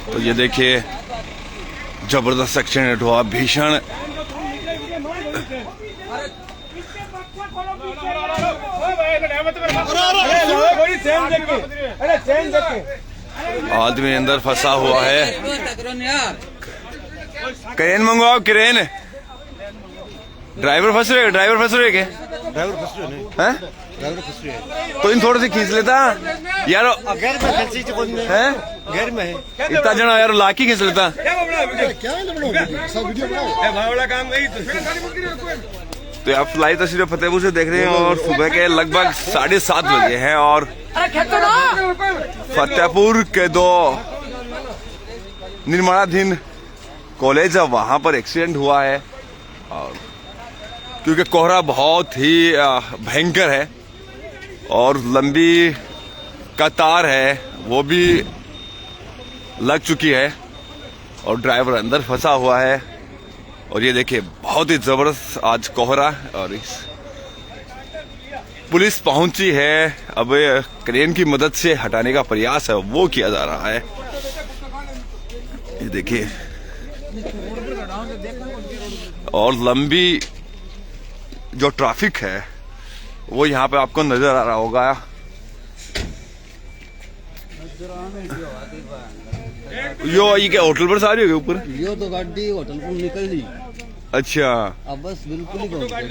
तो ये देखिए जबरदस्त एक्सीडेंट हुआ, भीषण। आदमी अंदर फंसा हुआ है। Crane मंगवाओ, crane. ड्राइवर फंस रहे, ड्राइवर फंस रहे क्या? ड्राइवर फंस रहे हैं, ड्राइवर फंस रहे हैं। तो इन थोड़ी सी खींच लेता यार। घर में फंसी तो है, घर में है। इतना जना यार लाकी खींच लेता। तो आप लाइव तस्वीरें फतेहपुर से देख रहे हैं और सुबह के लगभग 7:30 बजे हैं और फतेहपुर के दो निर्माणाधीन कॉलेज है, वहां पर एक्सीडेंट हुआ है। और क्योंकि कोहरा बहुत ही भयंकर है और लंबी कतार है वो भी लग चुकी है और ड्राइवर अंदर फंसा हुआ है। और ये देखिए बहुत ही जबरदस्त आज कोहरा, और इस पुलिस पहुंची है। अब क्रेन की मदद से हटाने का प्रयास है वो किया जा रहा है। ये देखिए और लंबी जो ट्रैफिक है वो यहाँ पे आपको नजर आ रहा होगा। ये क्या होटल पर सारी होगी ऊपर? यो तो गाड़ी होटल पर निकल ली। अच्छा, अब बस बिल्कुल ही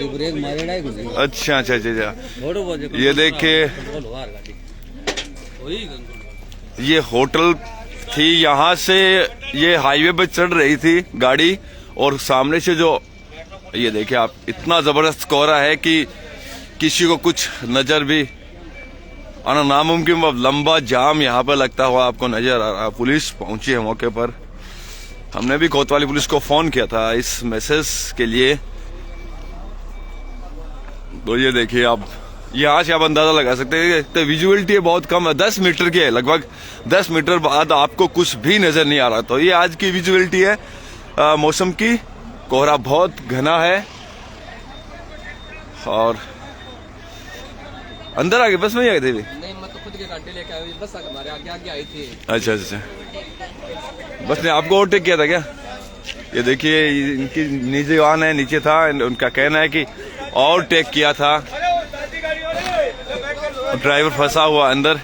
ब्रेक मारेड़ा ही। अच्छा अच्छा अच्छा। ये देखिए ये होटल थी, यहाँ से ये हाईवे पे चढ़ रही थी गाड़ी और सामने से जो ये देखिए आप, इतना जबरदस्त कोहरा है कि किसी को कुछ नजर भी आना नामुमकिन। लंबा जाम यहाँ पर लगता हुआ आपको नजर आ रहा है। पुलिस पहुंची है मौके पर। हमने भी कोतवाली पुलिस को फोन किया था इस मैसेज के लिए। तो ये देखिए आप यहाँ से आप अंदाजा लगा सकते हैं तो विजुअलिटी बहुत कम है, 10 मीटर की है। लगभग 10 मीटर बाद आपको कुछ भी नजर नहीं आ रहा। तो ये आज की विजुअलिटी है मौसम की। कोहरा बहुत घना है और अंदर आगे बस में ही आए थे भी? नहीं, मैं तो खुद के गाड़ी लेके आई, बस हमारे आगे आई थी। अच्छा अच्छा, बस ने आपको ओवरटेक किया था क्या? ये देखिए इनकी निजी वाहन है, नीचे था। उनका कहना है कि ओवरटेक किया था, ड्राइवर फंसा हुआ अंदर।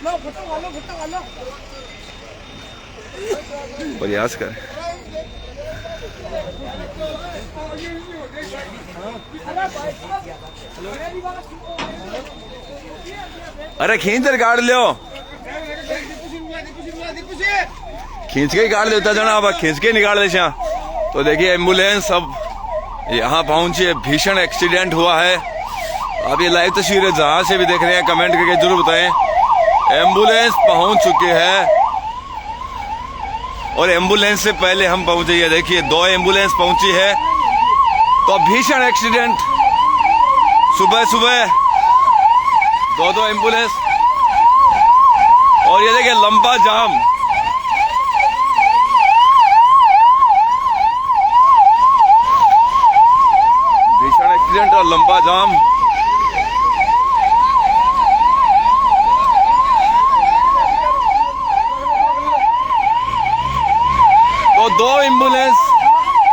प्रयास कर। अरे खींच कर गाड़ लो, खींच के ही गाड़ देता जना, अब खींच के निकाल दे। तो देखिए एम्बुलेंस अब यहाँ पहुंची है। भीषण एक्सीडेंट हुआ है। आप ये लाइव तस्वीरें जहां से भी देख रहे हैं कमेंट करके जरूर बताएं। एम्बुलेंस पहुंच चुकी है और एम्बुलेंस से पहले हम पहुंचे। ये देखिए 2 एम्बुलेंस पहुंची है। तो भीषण एक्सीडेंट सुबह सुबह 2 एम्बुलेंस और ये देखिए लंबा जाम। भीषण एक्सीडेंट और लंबा जाम। तो 2 एम्बुलेंस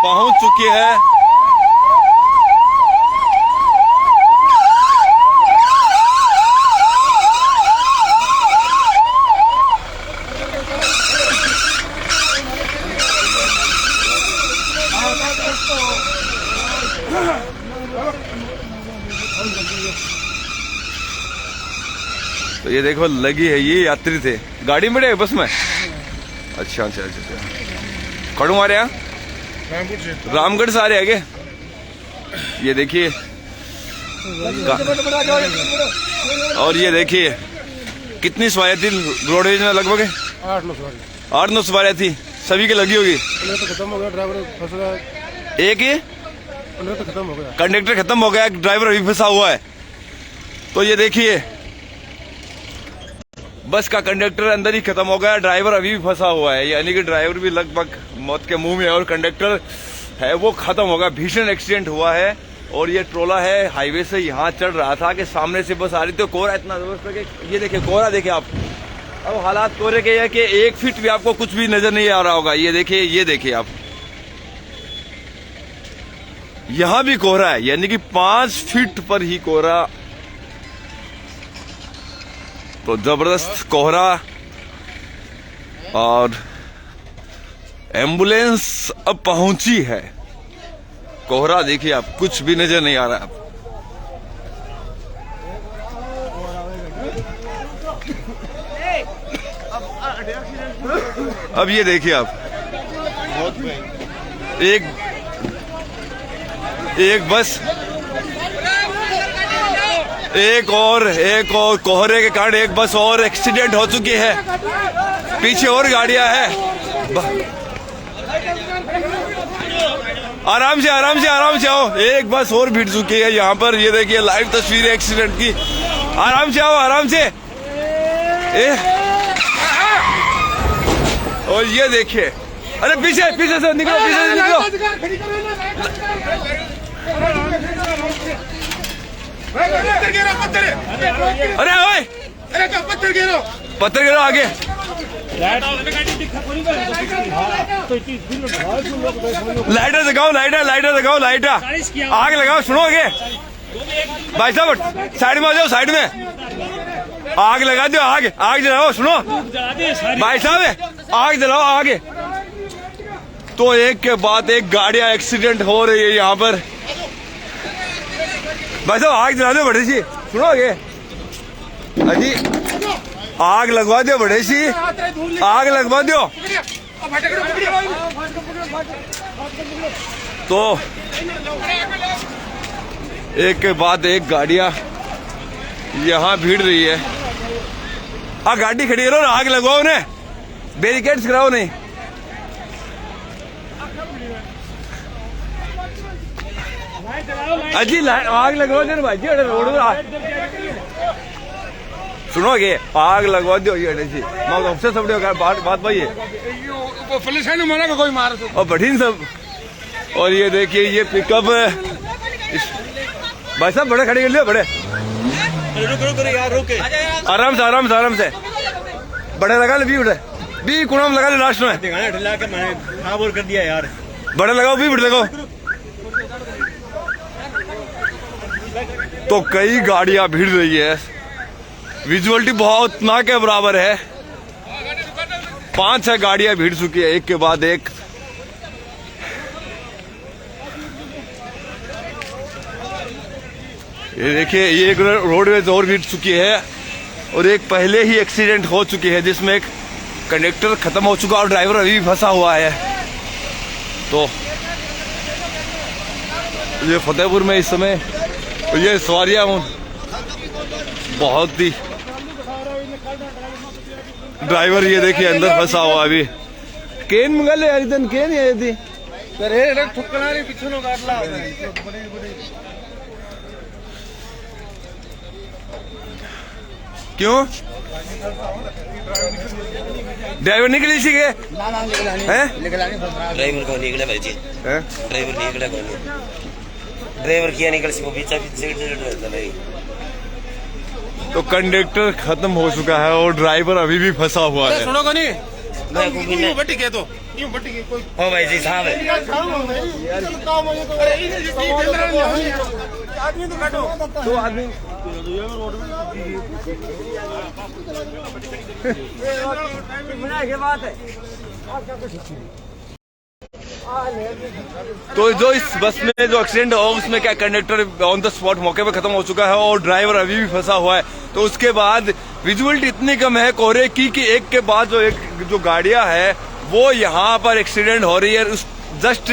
पहुंच चुकी है। तो ये देखो लगी है, ये यात्री थे, गाड़ी में बस में। अच्छा अच्छा अच्छा, खड़ू आ रहे हैं रामगढ़ से आ रहे हैं। ये देखिए और ये देखिए कितनी सवारियां थी रोडवेज में? लगभग 8-9 सवारियां थी, सभी की लगी होगी। खत्म हो गया, ड्राइवर फंस गया। एक ही खत्म हो गया, कंडक्टर खत्म हो गया, ड्राइवर अभी फंसा हुआ है। तो ये देखिए बस का कंडक्टर अंदर ही खत्म हो गया, ड्राइवर अभी भी फंसा हुआ है। यानी कि ड्राइवर भी लगभग मौत के मुंह में है और कंडक्टर है वो खत्म हो गया। भीषण एक्सीडेंट हुआ है और ये ट्रोला है हाईवे से यहाँ चढ़ रहा था कि सामने से बस आ रही थी। कोहरा इतना जबरदस्त है कि ये देखिए कोहरा देखिए आप, अब हालात कोहरे के है कि 1 फीट भी आपको कुछ भी नजर नहीं आ रहा होगा। ये देखिए आप, यहां भी कोहरा है, यानी कि 5 फीट पर ही कोहरा। तो जबरदस्त कोहरा, और एम्बुलेंस अब पहुंची है। कोहरा देखिए आप, कुछ भी नजर नहीं आ रहा है। अब ये देखिए आप, एक बस, एक और कोहरे के कारण एक बस और एक्सीडेंट हो चुकी है। पीछे और गाड़ियां हैं। आराम से आओ। एक बस और भिड़ चुकी है यहाँ पर। ये देखिए लाइव तस्वीर एक्सीडेंट की। आराम से आओ, आराम से। और ये देखिए, अरे पीछे से निकलो, अरे ओए, पत्थर गिरो आगे। लाइटर जगाओ, लाइटर आग लगाओ। सुनो आगे भाई साहब, साइड में आ जाओ, साइड में आग लगा दो। आग जलाओ। सुनो भाई साहब, आग जलाओ आगे। तो एक के बाद एक गाड़ियां एक्सीडेंट हो रही है यहाँ पर। भाई साहब आग जला दो बड़े सी। सुनो आगे अजी, आग लगवा दो बड़े सी, आग लगवा दो। तो एक के बाद एक गाड़ियां यहाँ भीड़ रही है। गाड़ी खड़ी करो ना, आग लगवाओ उन्हें, बैरिकेड्स कराओ नहीं। अजी आग लगवा दो भाई जी, रोड सुनोगे, आग लगवा दो। ये हमसे सब बात भाई है कोई मार और बढ़िन सब। और ये देखिए ये पिकअप भाई साहब बड़े खड़े कर लियो, बड़े रुक यार, रुके आराम से बड़े लगा ले, बी कुणाम लगा ले लास्ट में। हाँ बोल कर दिया यार, बड़े लगाओ, बी बड़े लगाओ। तो कई गाड़ियां भिड़ रही है, विजुअलिटी बहुत ना के बराबर है। 5-6 गाड़ियां भिड़ चुकी है एक के बाद एक। ये देखिए, ये एक रोडवेज और भिड़ चुकी है, और एक पहले ही एक्सीडेंट हो चुकी है जिसमें एक कंडक्टर खत्म हो चुका और ड्राइवर अभी भी फंसा हुआ है। तो ये फतेहपुर में इस समय ये सवारियां बहुत ही, ड्राइवर ये देखिए अंदर फंसा हुआ अभी। केन मंगा ले यार, केन है यदि ठुकना रे पीछे नो काट ला। क्यों ड्राइवर निकली सी गए? ड्राइवर को निकला भाई जी, ड्राइवर निकला कौन? ड्राइवर किया निकल सी, वो पीछे नहीं। तो कंडक्टर खत्म हो चुका है और ड्राइवर अभी भी फंसा हुआ है। सुनो कोनी बट्टी के तो ओ भाई जी साहब आदमी तो काटो, 2 आदमी के बात है। तो जो इस बस में जो एक्सीडेंट हुआ उसमें क्या कंडक्टर ऑन द स्पॉट मौके पे खत्म हो चुका है और ड्राइवर अभी भी फंसा हुआ है। तो उसके बाद विजुअलिटी इतनी कम है कोहरे की कि एक के बाद जो गाड़ियां है वो यहाँ पर एक्सीडेंट हो रही है। जस्ट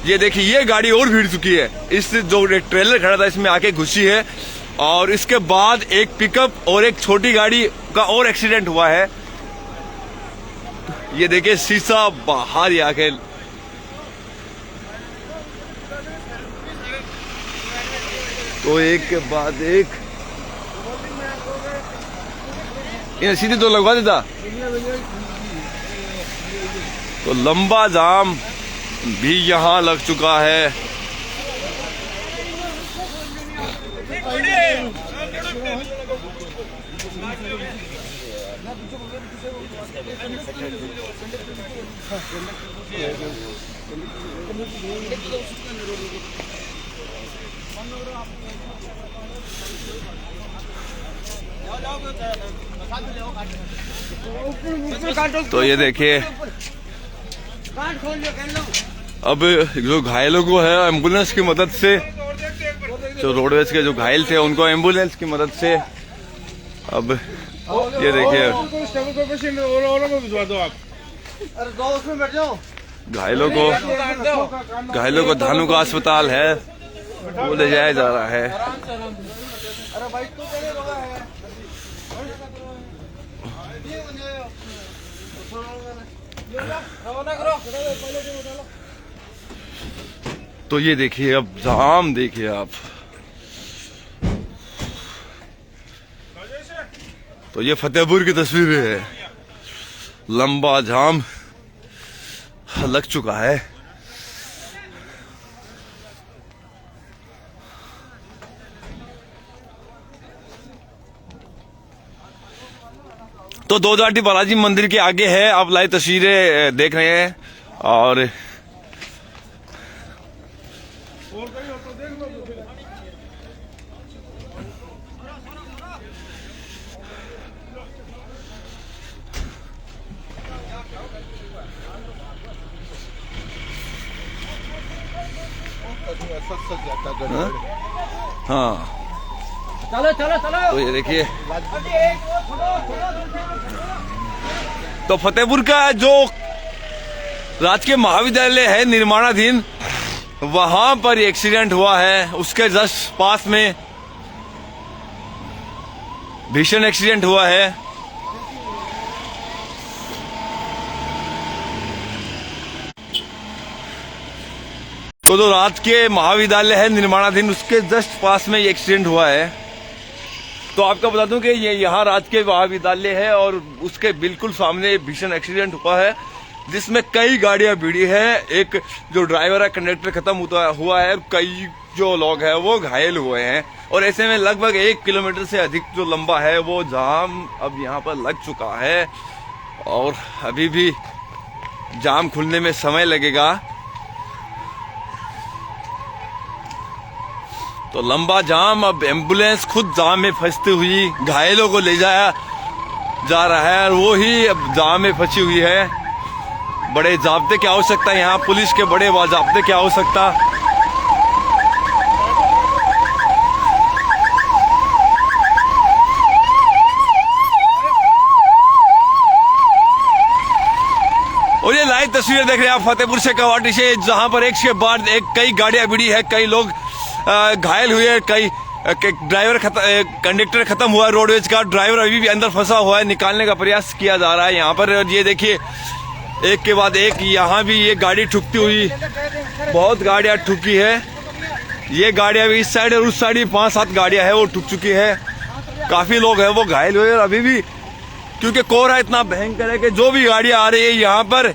ये देखिए, ये गाड़ी और भिड़ चुकी है। इस जो ट्रेलर खड़ा था इसमें आके घुसी है, और इसके बाद एक पिकअप और एक छोटी गाड़ी का और एक्सीडेंट हुआ है। ये देखिए शीशा बाहर ही आके, तो एक के बाद एक इन्हें सीधे तो लगवा देता। तो लंबा जाम भी यहां लग चुका है। तो ये देखिए अब जो घायलों को है एम्बुलेंस की मदद से, जो रोडवेज के जो घायल थे उनको एम्बुलेंस की मदद से अब ये देखिए घायलों को धानुका अस्पताल है वो ले जाया जा रहा है। तो ये देखिए अब जाम देखिए आप, तो ये फतेहपुर की तस्वीरें है, लंबा जाम लग चुका है। तो दो जाटी बालाजी मंदिर के आगे है, आप लाइव तस्वीरें देख रहे हैं। और हाँ चलो चलो चलो। तो ये देखिए तो फतेहपुर का जो राजकीय महाविद्यालय है निर्माणाधीन, वहां पर एक्सीडेंट हुआ है, उसके जस्ट पास में भीषण एक्सीडेंट हुआ है। तो जो राजकीय महाविद्यालय है निर्माणाधीन, उसके जस्ट पास में ये एक्सीडेंट हुआ है। तो आपको बता दूं कि ये यहाँ राजकीय महाविद्यालय है और उसके बिल्कुल सामने भीषण एक्सीडेंट हुआ है, जिसमें कई गाड़ियां भिड़ी है। एक जो ड्राइवर है कंडक्टर खत्म हुआ है, कई जो लोग हैं वो घायल हुए हैं। और ऐसे में लगभग 1 किलोमीटर से अधिक जो लंबा है वो जाम अब यहाँ पर लग चुका है और अभी भी जाम खुलने में समय लगेगा। तो लंबा जाम, अब एम्बुलेंस खुद जाम में फंसती हुई घायलों को ले जाया जा रहा है और वो ही अब जाम में फंसी हुई है। बड़े जाब्ते की आवश्यकता है यहाँ, पुलिस के बड़े जाब्ते की आवश्यकता। और ये लाइव तस्वीरें देख रहे हैं आप फतेहपुर से, कवाटी से, जहां पर एक के बाद एक कई गाड़ियां भिड़ी है, कई लोग घायल हुए, कई ड्राइवर कंडक्टर खत्म हुआ, रोडवेज का ड्राइवर अभी भी अंदर फंसा हुआ है, निकालने का प्रयास किया जा रहा है यहाँ पर। ये देखिए एक के बाद एक यहाँ भी ये गाड़ी ठुकती हुई, बहुत गाड़ियाँ ठुकी है। ये गाड़ियाँ भी इस साइड और उस साइड 5-7 गाड़ियाँ है वो ठुक चुकी है। काफी लोग हैं वो घायल हुए और अभी भी क्योंकि कोहरा इतना भयंकर है कि जो भी गाड़ियाँ आ रही है यहाँ पर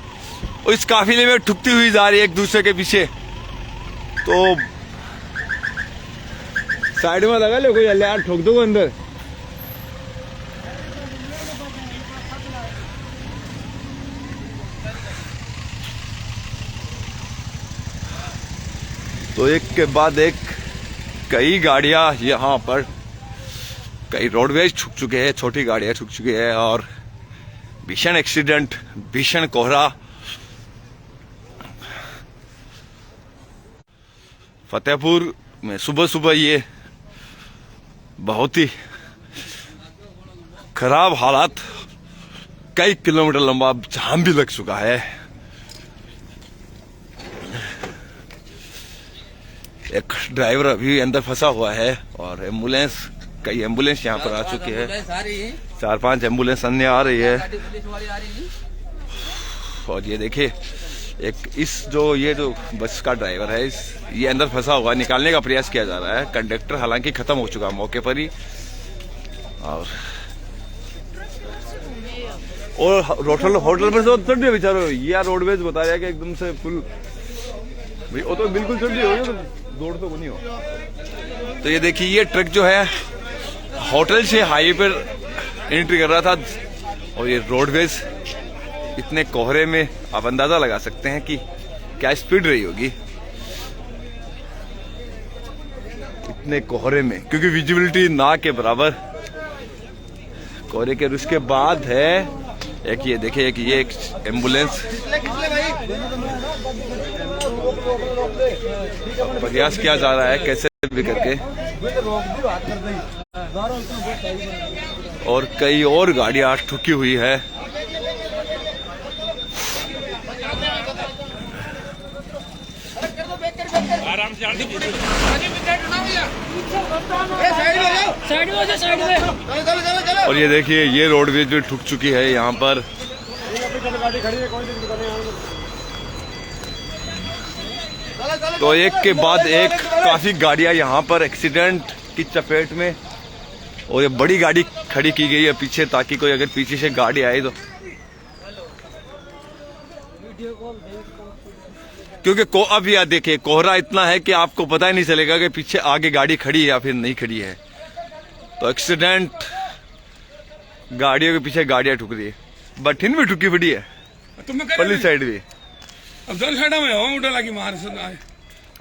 इस काफिले में ठुकती हुई जा रही है एक दूसरे के पीछे। तो साइड में लगा लो कोई यार, ठोक दो अंदर। तो एक के बाद एक कई गाड़ियां यहाँ पर, कई रोडवेज ठुक चुके हैं, छोटी गाड़ियां ठुक चुकी है और भीषण एक्सीडेंट, भीषण कोहरा। फतेहपुर में सुबह सुबह ये बहुत ही खराब हालात, कई किलोमीटर लंबा जाम भी लग चुका है। एक ड्राइवर अभी अंदर फंसा हुआ है और एम्बुलेंस, कई एम्बुलेंस यहाँ पर आ चुकी है, 4-5 एम्बुलेंस अन्य आ रही है। और ये देखिए एक ये जो बस का ड्राइवर है, ये अंदर फंसा हुआ है, निकालने का प्रयास किया जा रहा है। कंडक्टर हालांकि खत्म हो चुका मौके पर ही। और होटल पर तो चढ़ रहे बेचारो, यार रोडवेज बता रहा है कि एकदम से फुल भाई वो तो बिल्कुल चढ़ रही हो, तो दौड़ तो नहीं हो। तो ये देखिए ये ट्रक जो है होटल से हाईवे पर एंट्री कर रहा था। और ये रोडवेज इतने कोहरे में आप अंदाजा लगा सकते हैं कि क्या स्पीड रही होगी इतने कोहरे में, क्योंकि विजिबिलिटी ना के बराबर कोहरे के। उसके बाद है एक ये देखिए, एक एम्बुलेंस। प्रयास किया जा रहा है कैसे भी करके, और कई और गाड़ियां ठुकी हुई है। आराम से साइड में। और ये देखिए, ये रोडवेज भी ठुक चुकी है यहाँ पर। तो एक के बाद एक काफी गाड़ियां यहाँ पर एक्सीडेंट की चपेट में, और ये बड़ी गाड़ी खड़ी की गई है पीछे, ताकि कोई अगर पीछे से गाड़ी आए तो, क्योंकि अब यह देखिए कोहरा इतना है कि आपको पता ही नहीं चलेगा कि पीछे आगे गाड़ी खड़ी है या फिर नहीं खड़ी है। तो एक्सीडेंट गाड़ियों के पीछे गाड़ियां ठुक रही है। बठिन भी ठुकी पड़ी है, पल्ली साइड भी। अब दोनों साइडों में हवा उड़ा लगी मार सुना।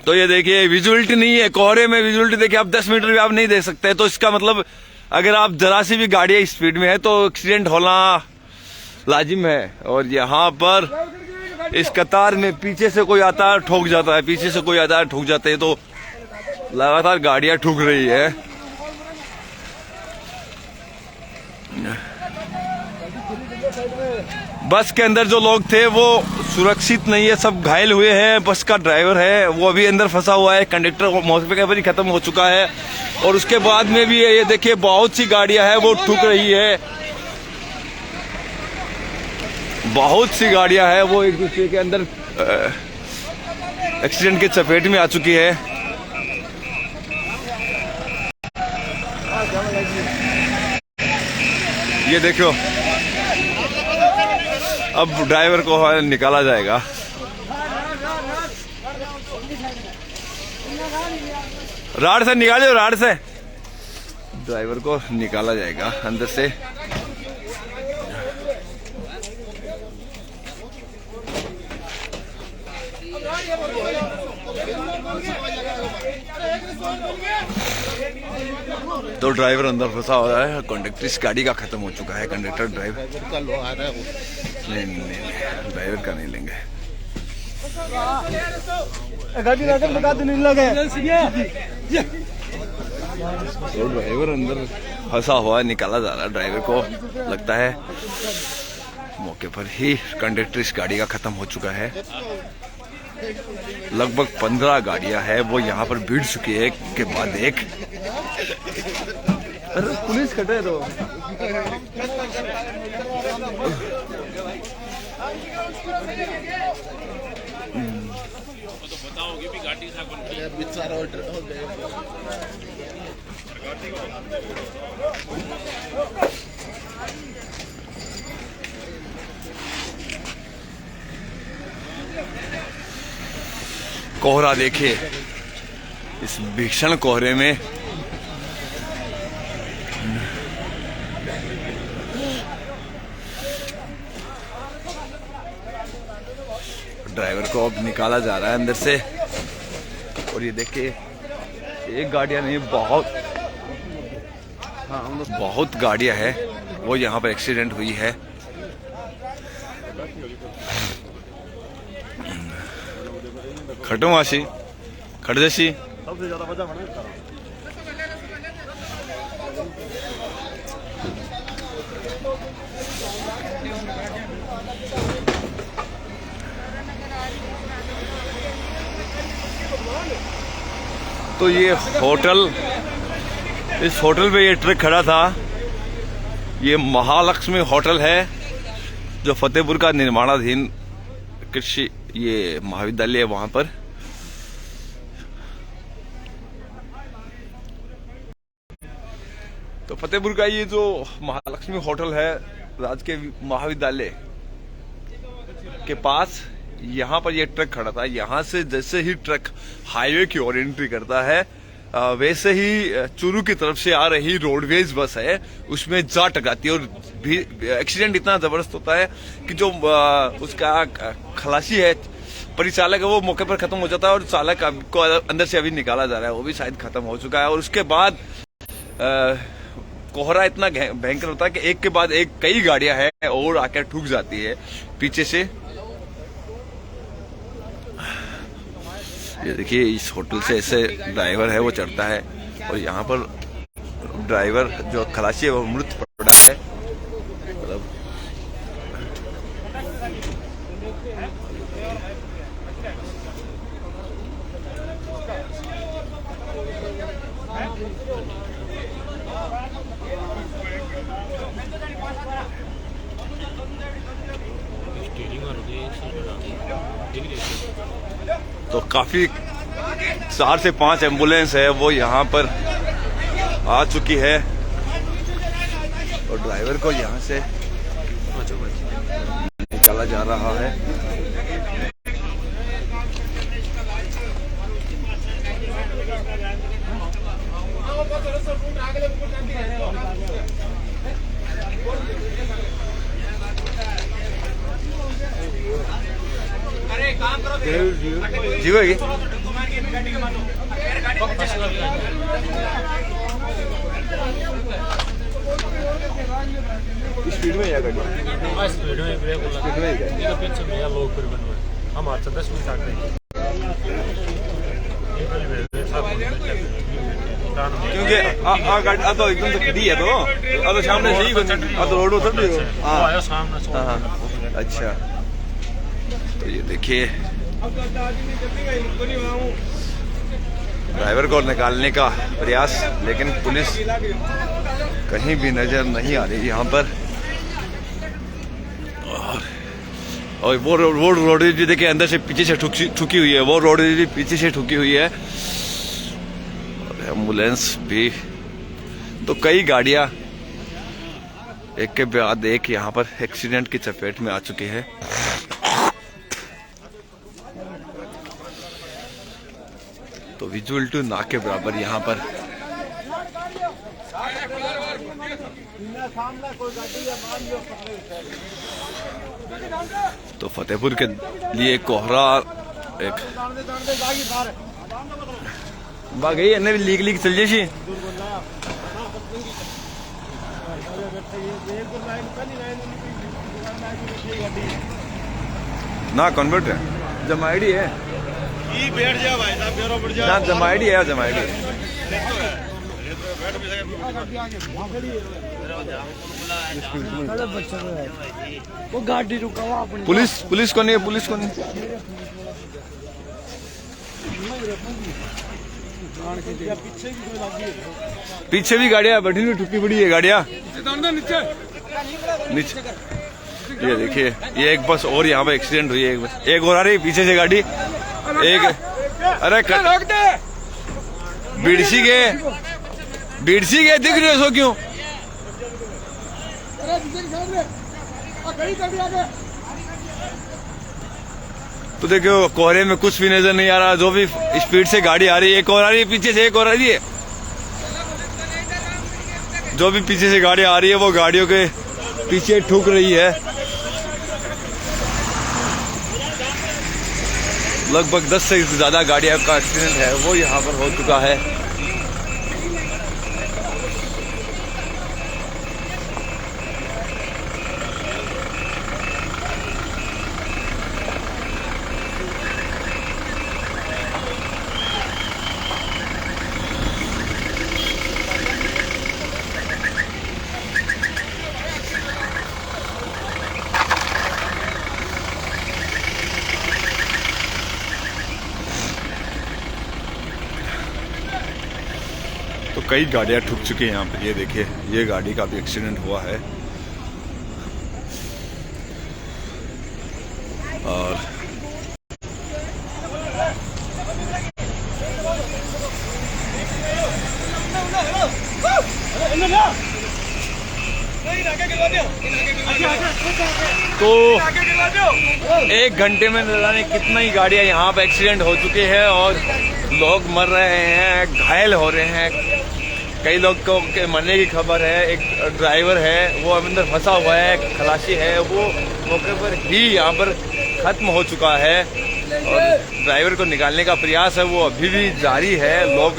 तो ये देखिए विजुअलिटी नहीं है, कोहरे में विजुअलिटी देखिए आप 10 मीटर भी आप नहीं देख सकते। तो इसका मतलब अगर आप जरा सी भी गाड़ी स्पीड में है तो एक्सीडेंट होना लाजिम है। और यहाँ पर इस कतार में पीछे से कोई आता है ठोक जाता है, पीछे से कोई आता है ठोक जाते हैं। तो लगातार गाड़ियां ठुक रही है। बस के अंदर जो लोग थे वो सुरक्षित नहीं है, सब घायल हुए हैं। बस का ड्राइवर है वो अभी अंदर फंसा हुआ है। कंडक्टर मौके पर ही खत्म हो चुका है। और उसके बाद में भी ये देखिए बहुत सी गाड़ियां हैं वो ठुक रही है, बहुत सी गाड़ियां हैं वो एक दूसरे के अंदर एक्सीडेंट के चपेट में आ चुकी है। ये देखो, अब ड्राइवर को निकाला जाएगा। राड से निकालियो, राड से ड्राइवर को निकाला जाएगा अंदर से। तो ड्राइवर अंदर फंसा हुआ है। कंडक्टर इस गाड़ी का खत्म हो चुका है। कंडक्टर ड्राइवर का लो आ रहा है। नहीं, ड्राइवर का नहीं लेंगे। गाड़ी लगा नहीं लगे। तो ड्राइवर अंदर फंसा हुआ है, निकाला जा रहा है ड्राइवर को। लगता है मौके पर ही कंडक्टर इस गाड़ी का खत्म हो चुका है। लगभग 15 गाड़ियां हैं वो यहाँ पर भीड़ चुकी है, एक के बाद एक। अरे पुलिस खड़े तो कोहरा देखिए, इस भीषण कोहरे में ड्राइवर को अब निकाला जा रहा है अंदर से। और ये देखिए, एक गाड़ियां नहीं, बहुत गाड़ियां हैं वो यहाँ पर एक्सीडेंट हुई है। खटोमाशी खड़देशी सबसे ज्यादा मजा तो ये होटल, इस होटल पे ये ट्रक खड़ा था। ये महालक्ष्मी होटल है जो फतेहपुर का निर्माणाधीन कृषि ये महाविद्यालय है वहां पर। तो फतेहपुर का ये जो महालक्ष्मी होटल है राजकीय महाविद्यालय के पास, यहाँ पर ये ट्रक खड़ा था। यहाँ से जैसे ही ट्रक हाईवे की ओर एंट्री करता है वैसे ही चूरू की तरफ से आ रही रोडवेज बस है, उसमें जा टकराती है और एक्सीडेंट इतना जबरदस्त होता है कि जो उसका खलासी है, परिचालक है, वो मौके पर खत्म हो जाता है और चालक को अंदर से अभी निकाला जा रहा है, वो भी शायद खत्म हो चुका है। और उसके बाद कोहरा इतना भयंकर होता है कि एक के बाद एक कई गाड़ियां हैं और आकर ठुक जाती है पीछे से। ये देखिए, इस होटल से ऐसे ड्राइवर है वो चढ़ता है और यहाँ पर ड्राइवर जो खलासी है वो मृत पड़ा है। मतलब तो काफी 4 से 5 एम्बुलेंस है वो यहाँ पर आ चुकी है और ड्राइवर को यहाँ से निकाला जा रहा है। जी होगी स्पीड में या गाड़ी स्पीड में ब्रेक लगा पीछे में लोग फिर बनवे हम 10 मिनट आगे क्योंकि गाड़ी तो एकदम से खड़ी है तो सामने से ही तो रोड उतर आया सामने। अच्छा, तो ये देखिए ड्राइवर को निकालने का प्रयास, लेकिन पुलिस कहीं भी नजर नहीं आ रही यहाँ पर। और वो रोड भी देखिए अंदर से पीछे से ठुकी हुई है, वो रोड भी पीछे से ठुकी हुई है। एम्बुलेंस भी, तो कई गाड़ियां एक के बाद एक यहाँ पर एक्सीडेंट की चपेट में आ चुकी है। तो विजुअल टू ना के बराबर यहाँ पर तो फतेहपुर के लिए कोहरा एक गई है लीक चल जाए ना कन्वर्ट है, जमाईडी है बैठ जा भाई साहब, बैठ जा ना जमाईडी है, जमाईडी वो गाड़ी रुका हुआ अपनी पुलिस को नहीं है, पुलिस को नहीं। पीछे भी गाड़ियां बैठी हुई ठुकी पड़ी है गाड़ियां नीचे। ये देखिए, ये एक बस और यहाँ पे एक्सीडेंट हुई है, एक बस एक और आ रही है पीछे से गाड़ी, एक अरे बीड़सी के दिख रहे हो क्यों? तो देखो कोहरे में कुछ भी नजर नहीं आ रहा, जो भी स्पीड से गाड़ी आ रही है, एक और आ रही है पीछे से, एक और आ रही है। जो भी पीछे से गाड़ी आ रही है वो गाड़ियों के पीछे ठुक रही है। लगभग 10 से ज्यादा गाड़ियों का एक्सीडेंट है वो यहाँ पर हो चुका है। तो कई गाड़ियां ठुक चुकी हैं यहाँ पे। ये देखिए, ये गाड़ी का भी एक्सीडेंट हुआ है और तो 1 घंटे में न जाने कितना ही गाड़ियां यहाँ पे एक्सीडेंट हो चुके हैं और लोग मर रहे हैं, घायल हो रहे हैं। कई लोग को के मरने की खबर है। एक ड्राइवर है वो अंदर फंसा हुआ है, खलासी है वो मौके पर ही यहाँ पर खत्म हो चुका है और ड्राइवर को निकालने का प्रयास है वो अभी भी जारी है। लोग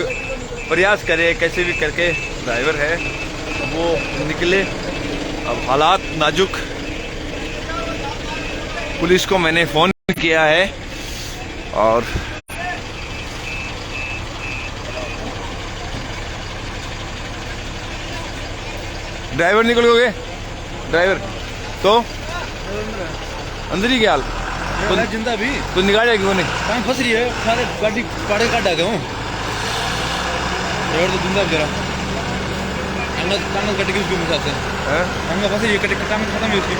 प्रयास करें कैसे भी करके ड्राइवर है वो निकले। अब हालात नाजुक। पुलिस को मैंने फोन किया है और ड्राइवर निकल गए। ड्राइवर तो अंदर ही क्या हाल तो जिंदा भी तो निकाले क्यों नहीं? कहाँ फंस रही है? सारे गाड़ी पाड़े काट आ गए हूँ। ड्राइवर तो जिंदा बेचारा टांगा कट गई उसकी साथ से। टांगा फंस रही है, टांगा खत्म है उसकी।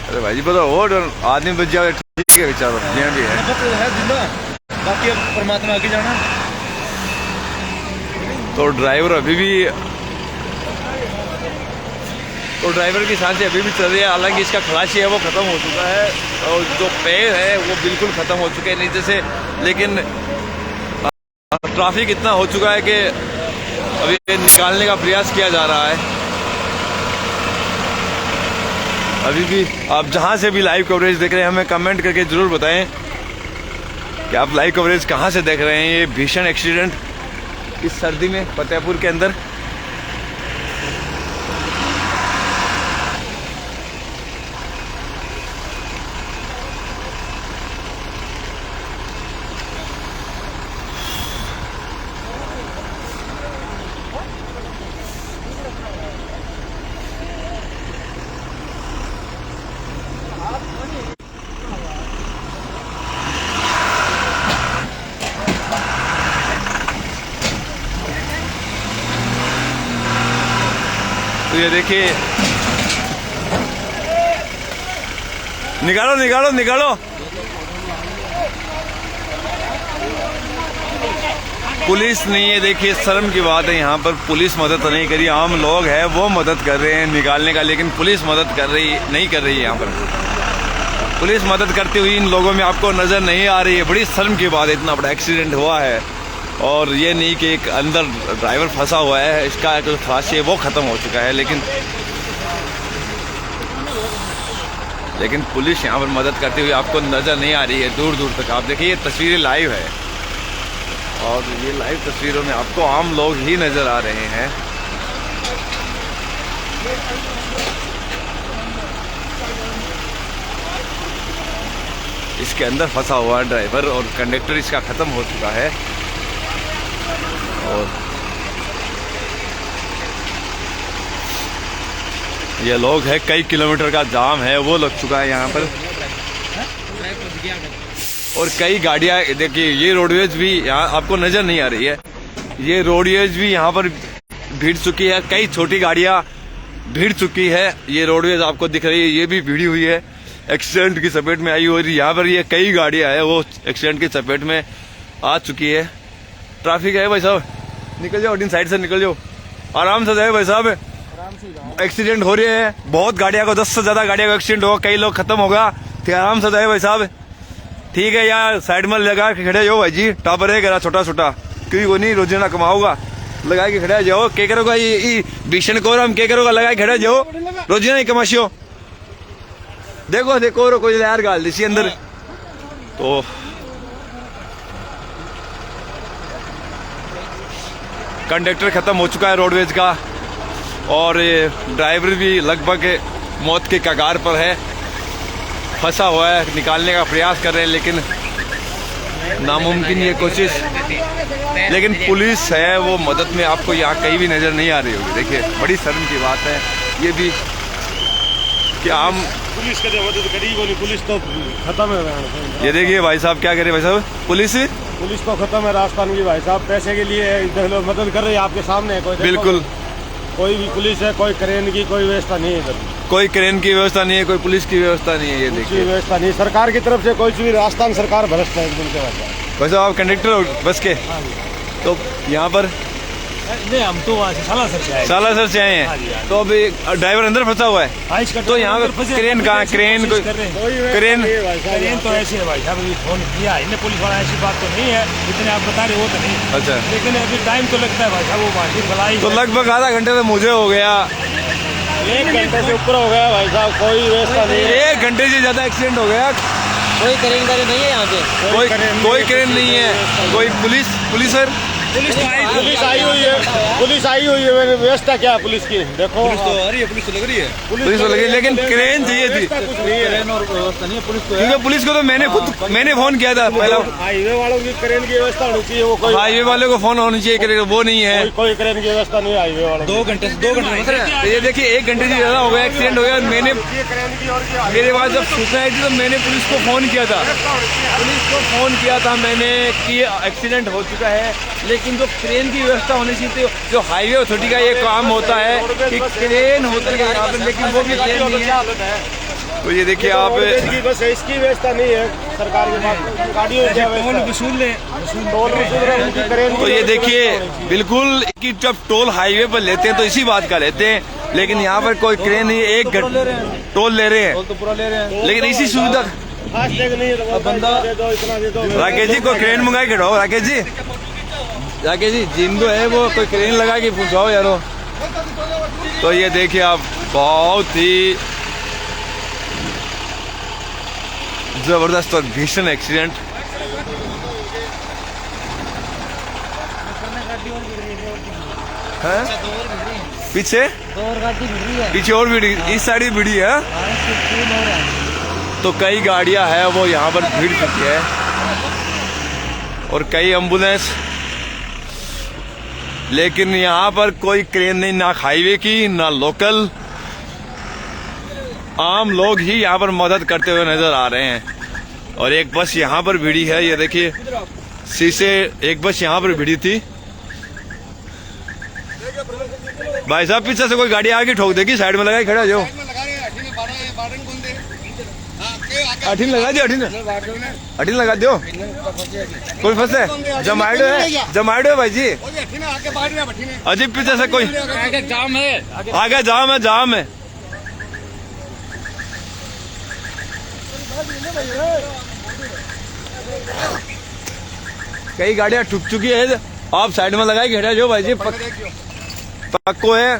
अरे भाई जी पता हो आदमी बच जाए ठीक है बेचारा भी है जिंदा, बाकी अब परमात्मा आगे जाना। तो ड्राइवर अभी भी ड्राइवर की सांसें अभी भी चल रही है। हालांकि इसका खलासी है वो ख़त्म हो चुका है और जो पैर है वो बिल्कुल ख़त्म हो चुके हैं नीचे से। लेकिन ट्रैफिक इतना हो चुका है कि अभी निकालने का प्रयास किया जा रहा है। अभी भी आप जहां से भी लाइव कवरेज देख रहे हैं हमें कमेंट करके ज़रूर बताएं कि आप लाइव कवरेज कहां से देख रहे हैं। ये भीषण एक्सीडेंट इस सर्दी में फतेहपुर के अंदर। तो ये देखिए निकालो निकालो निकालो। पुलिस नहीं है, देखिए शर्म की बात है। यहाँ पर पुलिस मदद नहीं करी, आम लोग हैं वो मदद कर रहे हैं निकालने का, लेकिन पुलिस मदद नहीं कर रही है। यहाँ पर पुलिस मदद करती हुई इन लोगों में आपको नजर नहीं आ रही है। बड़ी शर्म की बात है, इतना बड़ा एक्सीडेंट हुआ है और ये नहीं कि एक अंदर ड्राइवर फंसा हुआ है, इसका जो खलासी है वो ख़त्म हो चुका है। लेकिन पुलिस यहाँ पर मदद करती हुई आपको नज़र नहीं आ रही है दूर दूर तक। आप देखिए ये तस्वीरें लाइव है और ये लाइव तस्वीरों में आपको आम लोग ही नज़र आ रहे हैं। इसके अंदर फंसा हुआ ड्राइवर और कंडक्टर इसका ख़त्म हो चुका है। और ये लोग है, कई किलोमीटर का जाम है वो लग चुका है यहाँ पर और कई गाड़ियाँ देखिए। ये रोडवेज भी यहाँ आपको नजर नहीं आ रही है, ये रोडवेज भी यहाँ पर भीड़ चुकी है। कई छोटी गाड़ियाँ भीड़ चुकी है, ये रोडवेज आपको दिख रही है ये भी भीड़ी हुई है, एक्सीडेंट की चपेट में आई हुई। यहाँ पर ये कई गाड़ियाँ है वो एक्सीडेंट की चपेट में आ चुकी है। ट्रैफिक है भाई साहब, निकल जाओ, इन साइड से निकल जाओ, आराम से जाए भाई साहब। एक्सीडेंट हो रहे हैं बहुत गाड़ियां को, 10 से ज्यादा गाड़ियां को एक्सीडेंट होगा, कई लोग खत्म होगा। तो आराम से जाए भाई साहब, ठीक है यार। साइड में लगा के खड़े जाओ भाई जी, टापर है छोटा छोटा क्यों वो नहीं रोजाना कमाओगा, लगा के खड़े जाओ। क्या करोगा ये भीषण को हम क्या करोगा, लगा के खड़े जाओ, रोजाना ही कमाशियो। देखो देखो कोई यार गाल दी अंदर। तो कंडक्टर खत्म हो चुका है रोडवेज का और ड्राइवर भी लगभग मौत के कगार पर है, फंसा हुआ है। निकालने का प्रयास कर रहे हैं लेकिन नामुमकिन ये कोशिश। लेकिन पुलिस है वो मदद में आपको यहाँ कहीं भी नजर नहीं आ रही होगी। देखिए बड़ी शर्म की बात है ये भी कि आम पुलिस का मदद करी, पुलिस तो खत्म है। ये देखिए भाई साहब क्या करे भाई साहब, पुलिस तो खत्म है राजस्थान की भाई साहब। पैसे के लिए मदद कर रही है आपके सामने। कोई बिल्कुल कोई भी पुलिस है, कोई क्रेन की कोई व्यवस्था नहीं है इधर, कोई क्रेन की व्यवस्था नहीं है, कोई पुलिस की व्यवस्था नहीं है। ये देखिए व्यवस्था नहीं सरकार की तरफ से, कोई भी राजस्थान सरकार भ्रष्ट है एकदम से। वैसे आप कंडक्टर हो बस के, तो यहाँ पर नहीं, हम तो वहाँ से सालासर से आए। सालासर से आए हाँ जी, हाँ हैं। जी। तो अभी ड्राइवर अंदर फंसा हुआ है। तो यहाँ पे क्रेन कहाँ, क्रेन को क्रेन ट्रेन तो ऐसे है भाई साहब, अभी फोन किया इन्हें पुलिस वाला, ऐसी बात तो नहीं है जितने आप बता रहे हो तो नहीं। अच्छा, लेकिन अभी टाइम तो लगता है भाई साहब, वो बाकी भलाई तो लगभग आधा घंटे तो मुझे हो गया, 1 घंटे से ऊपर हो गया भाई साहब, कोई व्यवस्था नहीं है। 1 घंटे से ज्यादा एक्सीडेंट हो गया। कोई क्रेन गाड़ी नहीं है यहाँ पे। कोई क्रेन नहीं है, कोई पुलिस सर पुलिस आई हुई है, पुलिस आई हुई है। व्यवस्था क्या है पुलिस की, देखो पुलिस तो लगी, लेकिन क्रेन चाहिए थी, कुछ नहीं है। क्योंकि पुलिस को तो मैंने फोन किया था पहला। हाईवे वालों की क्रेन की व्यवस्था होनी चाहिए, वो कोई हाईवे वाले को फोन होनी चाहिए, वो नहीं है। कोई क्रेन की व्यवस्था नहीं है हाईवे वालों। 2 घंटे तो ये देखिए 1 घंटे से ज्यादा हो गया, एक्सीडेंट हो गया। मैंने क्रेन की और मेरे पास जब सूचना आई थी तो मैंने पुलिस को फोन किया था, मैंने कि एक्सीडेंट हो चुका है। लेकिन जो क्रेन की व्यवस्था होनी चाहिए, जो हाईवे अथॉरिटी का ये काम होता है कि क्रेन होती है यहाँ पे, लेकिन वो भी क्रेन नहीं है। तो ये देखिए आप, बस इसकी व्यवस्था नहीं है सरकार के पास, गाड़ियों की वसूल ले, तो ये देखिए बिल्कुल कि जब टोल हाईवे पर लेते हैं तो इसी बात का लेते हैं, लेकिन यहाँ पर कोई क्रेन नहीं, 1 घंटे टोल ले रहे हैं, लेकिन इसी सुविधा। राकेश जी कोई क्रेन मंगा के खड़ाओ, राकेश जी जिनको है वो कोई क्रेन लगा के पहुंचाओ यारो। तो ये देखिए आप, बहुत ही जबरदस्त और भीषण एक्सीडेंट। है पीछे पीछे और भीड़, इस साइड भी भीड़ी है। तो कई गाड़ियां हैं वो यहाँ पर भीड़ चुकी है, और कई एम्बुलेंस, लेकिन यहाँ पर कोई क्रेन नहीं, ना हाईवे की ना लोकल। आम लोग ही यहाँ पर मदद करते हुए नजर आ रहे हैं। और एक बस यहाँ पर भिड़ी है, ये देखिए शीशे, एक बस यहाँ पर भिड़ी थी। भाई साहब पीछे से कोई गाड़ी आगे ठोक देगी, साइड में लगा के खड़ा जाओ। अठीन लगा दियो, अठीन लगा दियो, कोई फंसे। जमाइडो है भाई जी, अजीब पीछे से कोई आगे जाम है, जाम है। कई गाड़ियां ठुक चुकी है, आप साइड में लगाई खड़ा जो भाई जी, पक्को है।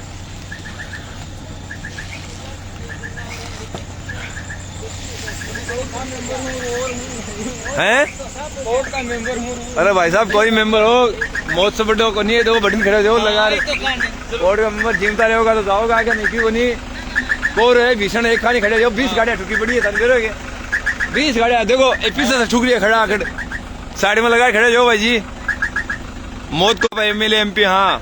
हैं? अरे भाई साहब कोई मेंबर हो, मौत से बड़े को नहीं है, तो बटन खड़े हो लगा रहे। बोर्ड का मेंबर जिमता रहेगा तो जाओगा क्या, नहीं को नहीं को रहे भीषण एक खानी खड़े हो। 20 गाड़ियां ठुकी पड़ी है, तंगे 20 गाड़ियां देखो, पीछे से ठुक रही है, खड़ा आकर साइड में लगा खड़े हो भाई जी। मौत को MLA MP, हाँ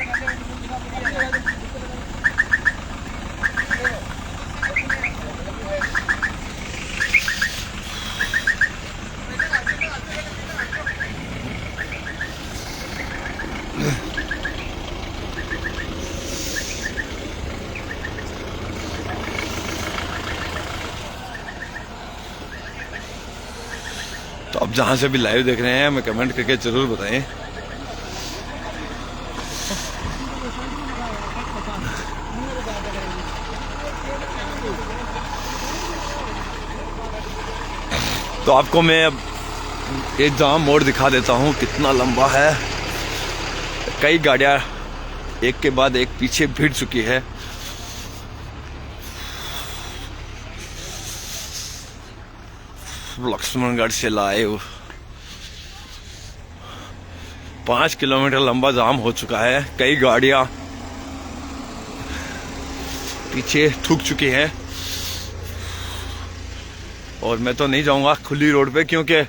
तो अब जहां से भी लाइव देख रहे हैं हमें कमेंट करके जरूर बताएं। तो आपको मैं अब एक जाम मोड़ दिखा देता हूं, कितना लंबा है। कई गाड़ियां एक के बाद एक पीछे भिड़ चुकी है। लक्ष्मणगढ़ से लाइव 5 किलोमीटर लंबा जाम हो चुका है। कई गाड़ियां पीछे ठुक चुकी हैं, और मैं तो नहीं जाऊंगा खुली रोड पे, क्योंकि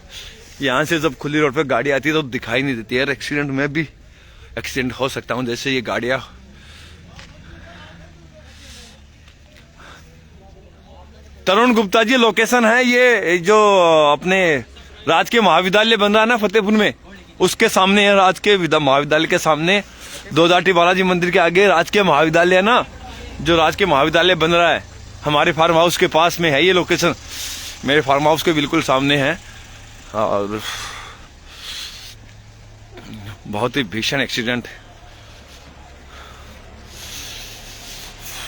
यहां से जब खुली रोड पे गाड़ी आती है तो दिखाई नहीं देती है। एक्सीडेंट में भी एक्सीडेंट हो सकता हूं, जैसे ये गाड़ियां। तरुण गुप्ता जी लोकेशन है ये, जो अपने राजकीय महाविद्यालय बन रहा है ना फतेहपुर में, उसके सामने है। राजकीय महाविद्यालय के सामने दोदाटी बालाजी मंदिर के आगे राजकीय महाविद्यालय है ना, जो राजकीय महाविद्यालय बन रहा है, हमारे फार्म हाउस के पास में है ये लोकेशन। मेरे फार्म हाउस के बिल्कुल सामने है। और बहुत ही भीषण एक्सीडेंट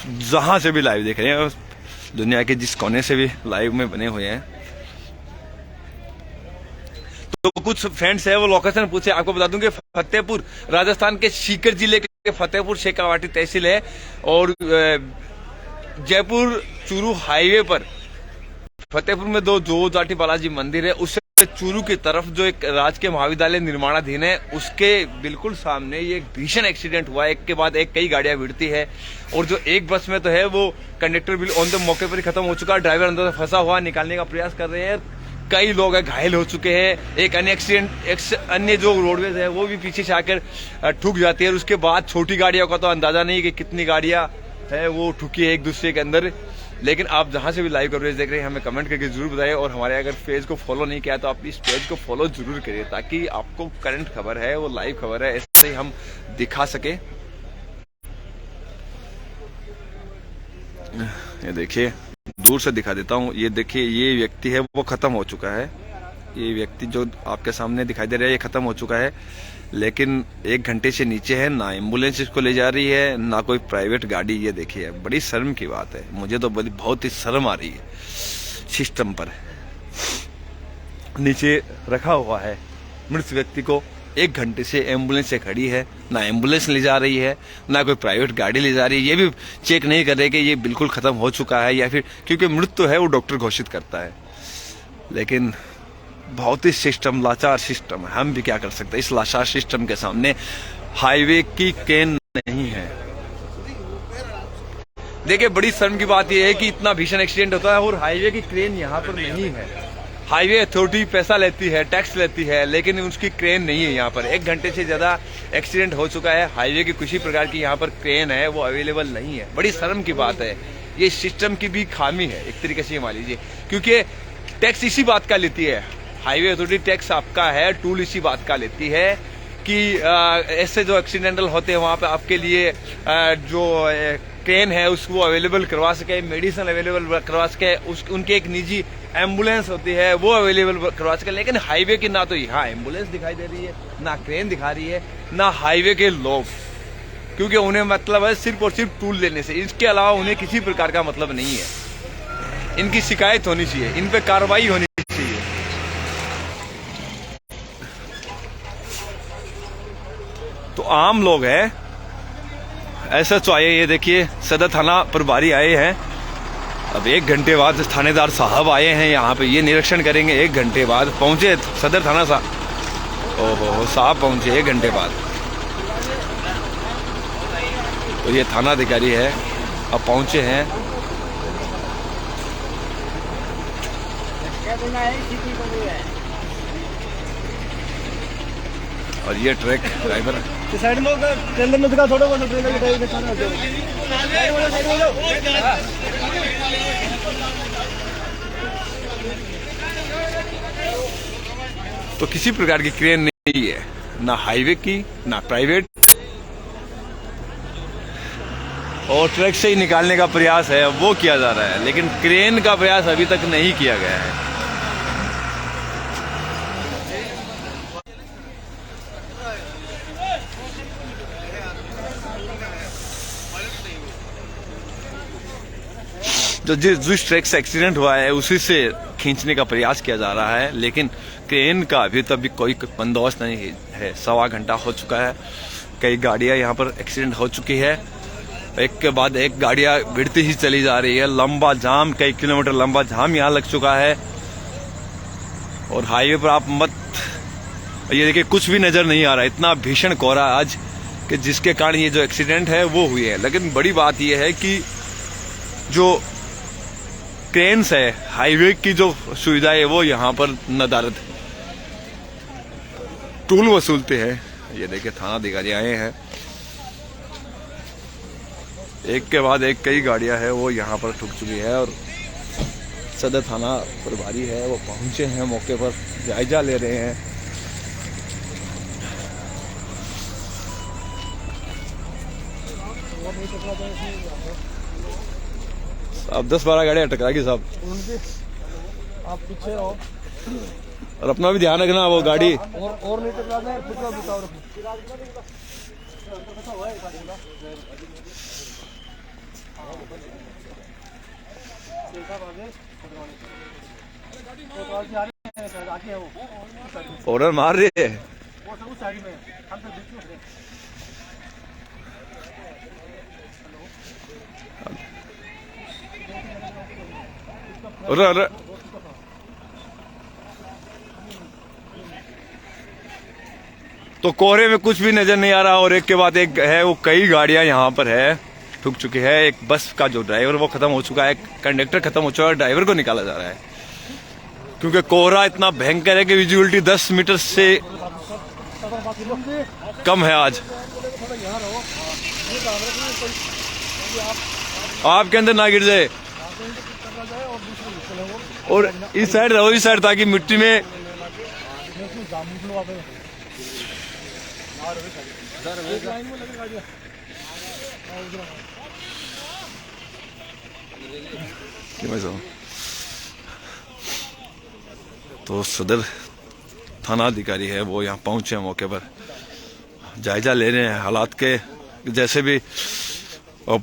जहां से भी लाइव देख रहे हैं, दुनिया के जिस कोने से भी लाइव में बने हुए हैं। तो कुछ फ्रेंड्स है वो लोकेशन पूछे, आपको बता दूं कि फतेहपुर राजस्थान के सीकर जिले के फतेहपुर शेखावाटी तहसील है और जयपुर चूरू हाईवे पर फतेहपुर में जो जाटी बालाजी मंदिर है उससे चूरू की तरफ जो एक राजकीय महाविद्यालय निर्माणाधीन है उसके बिल्कुल सामने ये एक भीषण एक्सीडेंट हुआ। एक के बाद एक कई गाड़ियां भिड़ती है और जो एक बस में तो है वो कंडक्टर भी ऑन द मौके पर ही खत्म हो चुका, ड्राइवर अंदर से फंसा हुआ, निकालने का प्रयास कर रहे हैं। कई लोग घायल हो चुके हैं। एक अन्य एक्सीडेंट अन्य जो रोडवेज है वो भी पीछे से आकर ठुक जाती है। उसके बाद छोटी गाड़ियों का तो अंदाजा नहीं कि कितनी गाड़ियां है वो ठुकी है एक दूसरे के अंदर। लेकिन आप जहां से भी लाइव कवरेज देख रहे हैं हमें कमेंट करके जरूर बताइए और हमारे अगर पेज को फॉलो नहीं किया तो आप इस पेज को फॉलो जरूर करिए ताकि आपको करंट खबर है वो लाइव खबर है ऐसे ही हम दिखा सके। ये देखिए दूर से दिखा देता हूँ, ये देखिए ये व्यक्ति है वो खत्म हो चुका है। ये व्यक्ति जो आपके सामने दिखाई दे रहा है ये खत्म हो चुका है, लेकिन 1 घंटे से नीचे है, ना एम्बुलेंस इसको ले जा रही है ना कोई प्राइवेट गाड़ी। ये देखिए बड़ी शर्म की बात है, मुझे तो बहुत ही शर्म आ रही है। सिस्टम पर नीचे रखा हुआ है मृत व्यक्ति को, 1 घंटे से एम्बुलेंस से खड़ी है, ना एम्बुलेंस ले जा रही है ना कोई प्राइवेट गाड़ी ले जा रही है। ये भी चेक नहीं कर रहे कि ये बिल्कुल खत्म हो चुका है या फिर, क्योंकि मृत्यु है वो डॉक्टर घोषित करता है। लेकिन बहुत ही सिस्टम लाचार सिस्टम है, हम भी क्या कर सकते हैं इस लाचार सिस्टम के सामने। हाईवे की क्रेन नहीं है। देखिए बड़ी शर्म की बात यह है कि इतना भीषण एक्सीडेंट होता है और हाईवे की क्रेन यहाँ पर नहीं है। हाईवे अथॉरिटी पैसा लेती है, टैक्स लेती है, लेकिन उसकी क्रेन नहीं है यहाँ पर। 1 घंटे से ज्यादा एक्सीडेंट हो चुका है, हाईवे की किसी प्रकार की यहाँ पर क्रेन है वो अवेलेबल नहीं है। बड़ी शर्म की बात है, ये सिस्टम की भी खामी है एक तरीके से मान लीजिए, क्योंकि टैक्स इसी बात का लेती है। हाईवे अथॉरिटी टैक्स आपका है, टूल इसी बात का लेती है कि ऐसे जो एक्सीडेंटल होते हैं वहाँ पे आपके लिए जो क्रेन है उसको अवेलेबल करवा सके, मेडिसिन अवेलेबल करवा सके, उनके एक निजी एम्बुलेंस होती है वो अवेलेबल करवा सके। लेकिन हाईवे की ना तो यहाँ एम्बुलेंस दिखाई दे रही है, ना क्रेन दिखा रही है, ना हाईवे के लोग, क्योंकि उन्हें मतलब है सिर्फ और सिर्फ टूल लेने से। इसके अलावा उन्हें किसी प्रकार का मतलब नहीं है। इनकी शिकायत होनी चाहिए, इन पे कार्रवाई होनी चाहिए। तो आम लोग हैं, SHO आए, ये देखिए सदर थाना प्रभारी आए हैं। अब 1 घंटे बाद थानेदार साहब आए हैं यहाँ पे, ये निरीक्षण करेंगे। 1 घंटे बाद पहुंचे सदर थाना साहब, ओहो साहब पहुंचे 1 घंटे बाद। तो ये थाना अधिकारी है, अब पहुंचे हैं। और ये ट्रक ड्राइवर साइड में ट्रेलर में दिखा, थोड़ा ट्रेलर की टाइप दिखाना है। तो किसी प्रकार की क्रेन नहीं है, ना हाईवे की ना प्राइवेट, और ट्रक से ही निकालने का प्रयास है वो किया जा रहा है, लेकिन क्रेन का प्रयास अभी तक नहीं किया गया है। जो जिस ट्रक से एक्सीडेंट हुआ है उसी से खींचने का प्रयास किया जा रहा है, लेकिन क्रेन का अभी तक भी कोई बंदोबस्त नहीं है। 1.25 घंटा हो चुका है, कई गाड़ियां यहाँ पर एक्सीडेंट हो चुकी है, एक के बाद एक गाड़ियां भिड़ती ही चली जा रही है। लंबा जाम, कई किलोमीटर लंबा जाम यहाँ लग चुका है। और हाईवे पर आप मत, ये देखिए कुछ भी नजर नहीं आ रहा, इतना भीषण कोहरा आज कि जिसके कारण ये जो एक्सीडेंट है वो हुई है। लेकिन बड़ी बात यह है कि जो क्रेन्स है, हाईवे की जो सुविधा है वो यहाँ पर नदारद टूल वसूलते हैं। ये देखिए थाना अधिकारी आए हैं, एक के बाद एक कई गाड़ियां हैं वो यहाँ पर ठुक चुकी है। और सदर थाना प्रभारी है वो पहुंचे हैं मौके पर, जायजा ले रहे हैं। अब 10-12 गाड़ियां टकराएगी साहब, आप पीछे रहो और अपना भी ध्यान रखना। वो गाड़ी और नहीं टकरा जाए, ऑर्डर मार रही है। अरे तो कोहरे में कुछ भी नजर नहीं आ रहा और एक के बाद एक है वो कई गाड़ियां यहाँ पर है ठुक चुकी है। एक बस का जो ड्राइवर वो खत्म हो चुका है, कंडक्टर खत्म हो चुका है, ड्राइवर को निकाला जा रहा है क्योंकि कोहरा इतना भयंकर है कि विजुअलिटी 10 मीटर से कम है आज। आपके अंदर ना गिर जाए और इस साइड रहो, इस साइड, ताकि मिट्टी में तो सदर थाना अधिकारी है वो यहाँ पहुंचे मौके पर, जायजा ले रहे हैं हालात के जैसे भी। अब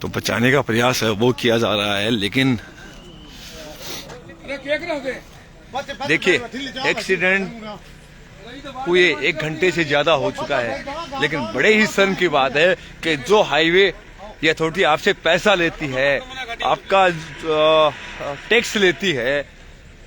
तो बचाने का प्रयास है वो किया जा रहा है, लेकिन देखिए एक्सीडेंट हुए 1 घंटे से ज्यादा हो चुका है, लेकिन बड़े ही शर्म की बात है कि जो हाईवे अथॉरिटी आपसे पैसा लेती है, आपका टैक्स लेती है,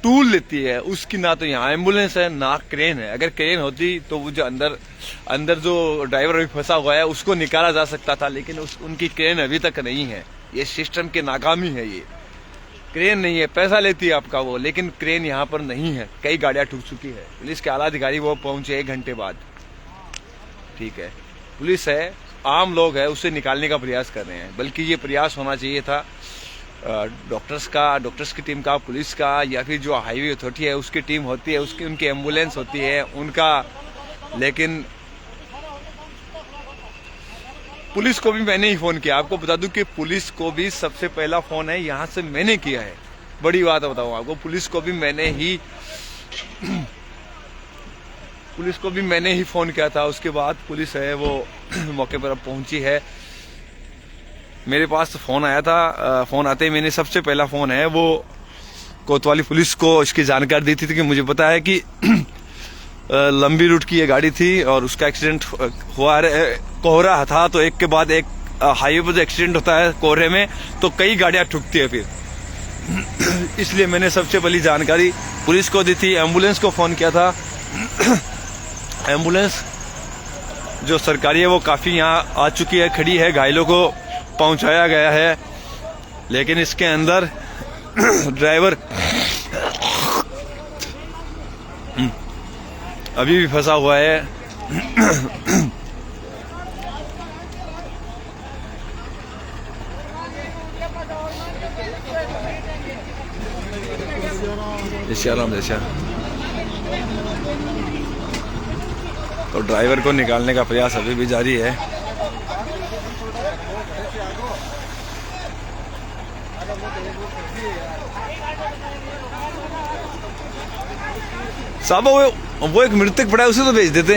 टूल लेती है, उसकी ना तो यहाँ एम्बुलेंस है ना क्रेन है। अगर क्रेन होती तो वो जो अंदर जो ड्राइवर अभी फंसा हुआ है उसको निकाला जा सकता था, लेकिन उनकी क्रेन अभी तक नहीं है। ये सिस्टम की नाकामी है, ये क्रेन नहीं है, पैसा लेती है आपका वो, लेकिन क्रेन यहाँ पर नहीं है। कई गाड़ियां ठुक चुकी है। पुलिस के आला अधिकारी वो पहुंचे 1 घंटे बाद, ठीक है, पुलिस है, आम लोग है, उसे निकालने का प्रयास कर रहे हैं। बल्कि ये प्रयास होना चाहिए था डॉक्टर्स की टीम का, पुलिस का, या फिर जो हाईवे अथॉरिटी है उसकी टीम होती है, उनकी एम्बुलेंस होती है उनका। लेकिन पुलिस को भी मैंने ही फोन किया, आपको बता दूं कि पुलिस को भी सबसे पहला फोन है यहाँ से मैंने किया है। बड़ी बात बताऊं आपको, पुलिस को भी मैंने ही फोन किया था। उसके बाद पुलिस है वो मौके पर अब पहुंची है। मेरे पास फोन आया था, फोन आते ही मैंने सबसे पहला फोन है वो कोतवाली पुलिस को इसकी जानकारी दी थी कि मुझे पता है कि लंबी रूट की ये गाड़ी थी और उसका एक्सीडेंट हुआ है। कोहरा था तो एक के बाद एक हाईवे पर जो एक्सीडेंट होता है कोहरे में तो कई गाड़ियां ठुकती है फिर इसलिए मैंने सबसे पहली जानकारी पुलिस को दी थी। एम्बुलेंस को फोन किया था। एम्बुलेंस जो सरकारी है वो काफी यहाँ आ चुकी है, खड़ी है, घायलों को पहुंचाया गया है, लेकिन इसके अंदर ड्राइवर अभी भी फंसा हुआ है। जैसा तो ड्राइवर को निकालने का प्रयास अभी भी जारी है। साहब वो एक मृतक पड़ा है, उसे तो भेज देते।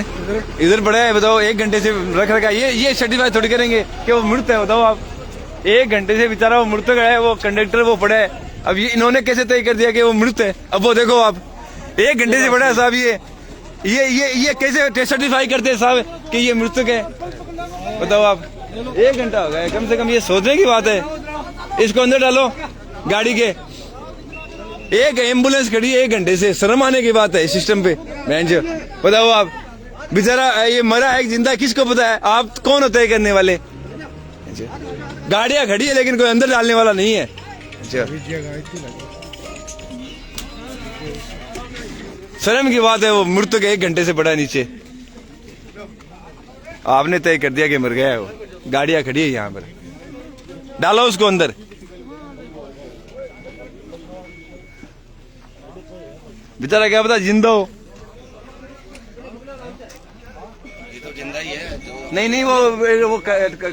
इधर पड़ा है, बताओ 1 घंटे से रख रखा है। ये सर्टिफाई थोड़ी करेंगे कि वो मृत है। बताओ आप, 1 घंटे से बेचारा वो मृतक है, वो कंडक्टर वो पड़ा है। अब ये इन्होंने कैसे तय कर दिया कि वो मृत है? अब वो देखो आप, 1 घंटे से पड़ा है साहब। ये कैसे सर्टिफाई करते हैं साहब कि ये मृतक है? बताओ आप, 1 घंटा हो गया, कम से कम ये सोचने की बात है। इसको अंदर डालो गाड़ी के। एक एम्बुलेंस खड़ी है 1 घंटे से, शर्म आने की बात है इस सिस्टम पे। बताओ आप, बेचारा ये मरा है जिंदा किसको पता है? आप कौन होते हैं करने वाले? गाड़ियां खड़ी है लेकिन कोई अंदर डालने वाला नहीं है। शर्म की बात है, वो मृतक 1 घंटे से पड़ा नीचे। आपने तय कर दिया कि मर गया है वो। गाड़ियां खड़ी है यहाँ पर, डालो उसको अंदर। बेचारा क्या पता जिंदा हो। ये तो जिंदा ही है। नहीं वो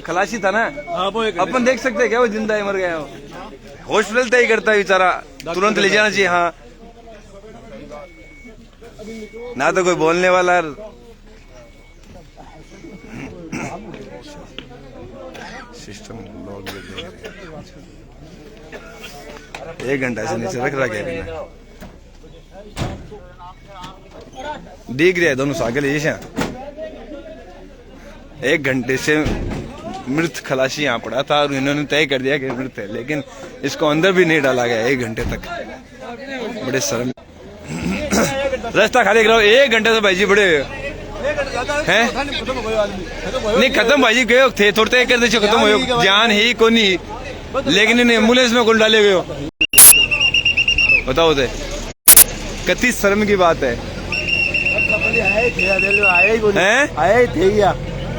खलासी था ना, हाँ, वो अपन देख सकते हैं क्या वो जिंदा है मर गया हो? हॉस्पिटल तय करता है बेचारा, तुरंत ले जाना चाहिए। हाँ, ना तो कोई बोलने वाला। सिस्टम लोग 1 घंटा से नीचे रख रहा है, दिख रहा है दोनों सागल ये 1 घंटे से मृत खलासी यहाँ पड़ा था और इन्होंने तय कर दिया कि मृत है, लेकिन इसको अंदर भी नहीं डाला गया 1 घंटे तक। बड़े शर्म। रास्ता खाली कराओ 1 घंटे से भाई जी बड़े हैं। नहीं खत्म भाई जी गए थे, थोड़े तय कर दे खत्म हो जान ही को नहीं, लेकिन इन एम्बुलेंस में कौन डाले गए बताओ थे। कितनी शर्म की बात है।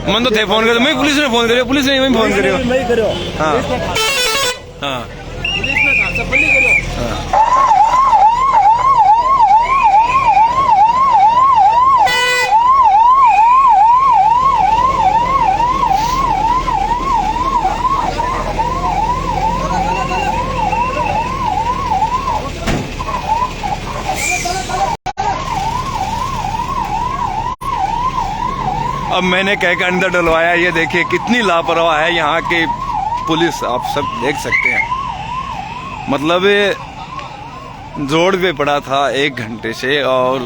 मन तो थे फोन कर, मैं पुलिस ने फोन करियो, पुलिस ने फोन करियो। हाँ हाँ अब मैंने कह के अंदर डलवाया। ये देखिए कितनी लापरवाह है यहाँ की पुलिस, आप सब देख सकते हैं। मतलब रोड पे पड़ा था 1 घंटे से और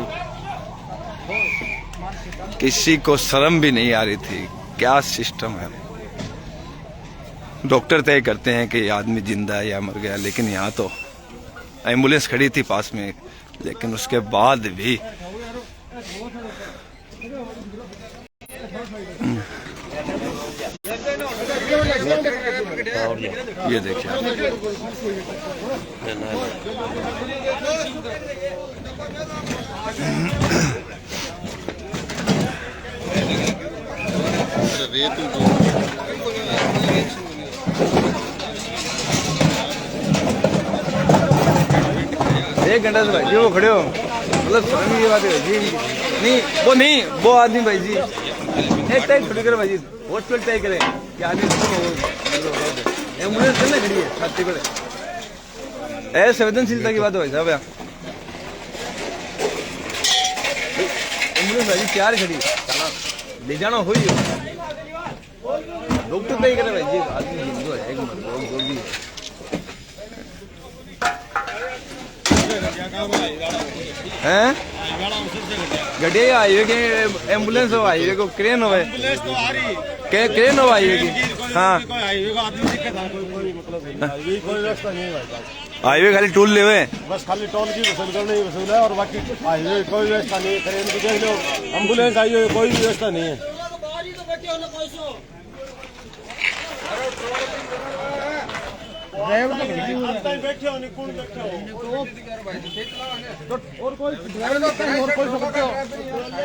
किसी को शर्म भी नहीं आ रही थी। क्या सिस्टम है। डॉक्टर तय करते हैं कि आदमी जिंदा है या मर गया, लेकिन यहाँ तो एम्बुलेंस खड़ी थी पास में, लेकिन उसके बाद भी ये देखिए एक घंटा से भाई जी वो खड़े हो, मतलब शर्म की बात है जी। नहीं वो आदमी भाई जी एक टाइम छोड़ कर भाई जी हॉस्पिटल तय करें कि आदमी एम्बुलेंस चलने खड़ी है छाती पर। ऐसे संवेदनशीलता की बात है भाई साहब। एम्बुलेंस भाई जी तैयार खड़ी है, ले जाना हो ही डॉक्टर तय करे भाई जी आदमी जिंदा है जो भी हैं। गड्डिया हाईवे के एम्बुलेंस हो, हाईवे को क्रेन हो, क्रेन हो हाईवे की। हाँ हाईवे खाली टूल ले हुए, बस खाली टोल की वसूल करने वसूल है और बाकी हाईवे कोई व्यवस्था नहीं है। ट्रेन की देख लो, एम्बुलेंस आई है, कोई व्यवस्था नहीं है। बैठे हो नहीं कौन बैठे हो और कोई ड्राइवर।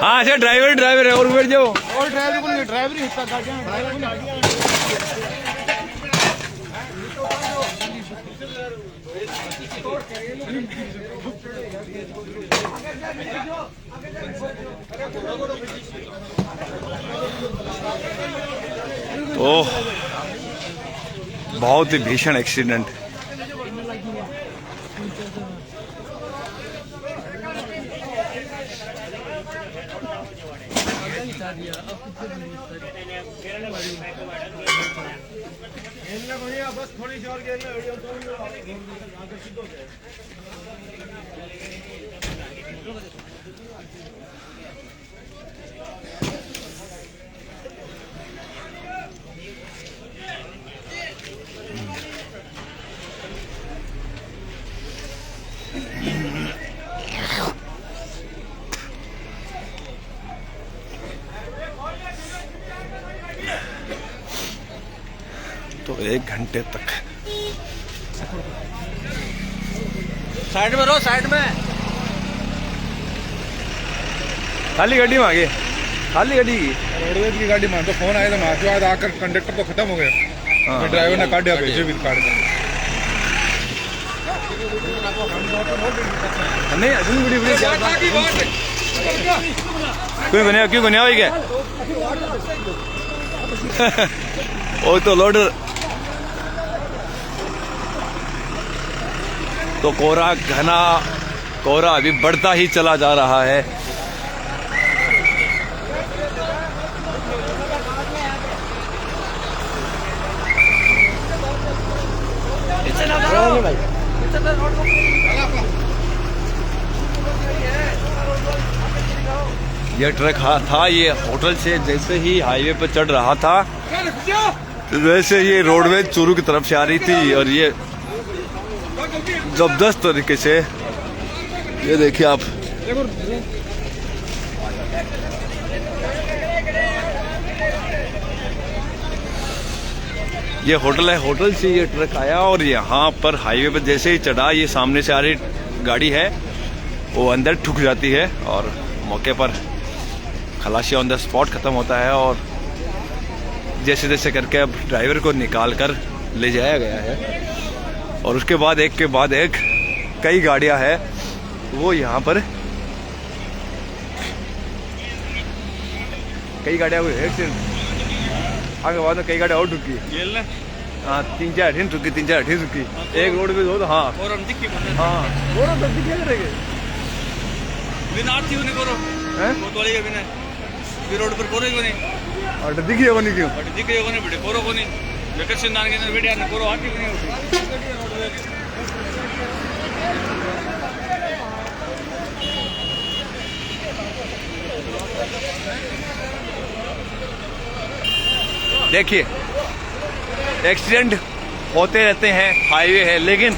हाँ अच्छा ड्राइवर है और बैठ जाओ। और ड्राइवर ही हिस्सा गाड़ियां ओह बहुत ही भीषण एक्सीडेंट। बस थोड़ी सी और तो 1 घंटे तक साइड में रहो, साइड में खाली गाड़ी में आगे, खाली गाड़ी की रोडवेज की गाड़ी में तो फोन आया था ना, जो आज आकर कंडक्टर तो खत्म हो गया, तो ड्राइवर ने काट दिया भेजे भी काट दिया। नहीं अजून बड़ी क्यों बनिया हुई क्या वो तो लोडर तो कोहरा घना कोहरा अभी बढ़ता ही चला जा रहा है। यह ट्रक था, ये होटल से जैसे ही हाईवे पर चढ़ रहा था तो वैसे ये रोडवेज चूरू की तरफ से आ रही थी और ये जबरदस्त तरीके से, ये देखिए आप, ये होटल है, होटल से ये ट्रक आया और यहाँ पर हाईवे पर जैसे ही चढ़ा, ये सामने से आ रही गाड़ी है वो अंदर ठुक जाती है और मौके पर खलासी ऑन द स्पॉट खत्म होता है और जैसे जैसे करके अब ड्राइवर को निकाल कर ले जाया गया है और उसके बाद एक के बाद एक कई गाड़ियां हैं वो यहाँ पर, कई गाड़ियां हुई एक्सीडेंट आगे बाद में कई गाड़ियां और ठुकी। हाँ 3-4 दिन ठुकी, 3-4 दिन ठुकी, एक रोड पे दो तो हाँ हाँ वो तो क्या करेंगे रोड पर कोरो ही नहीं और दिखी होगा नहीं, क्यों दिख रही होगा नहीं बेटे, कोरो को नहीं वेकेशन दान के अंदर बेटे यार कोरो आती नहीं होती। देखिए एक्सीडेंट होते रहते हैं, हाईवे है, लेकिन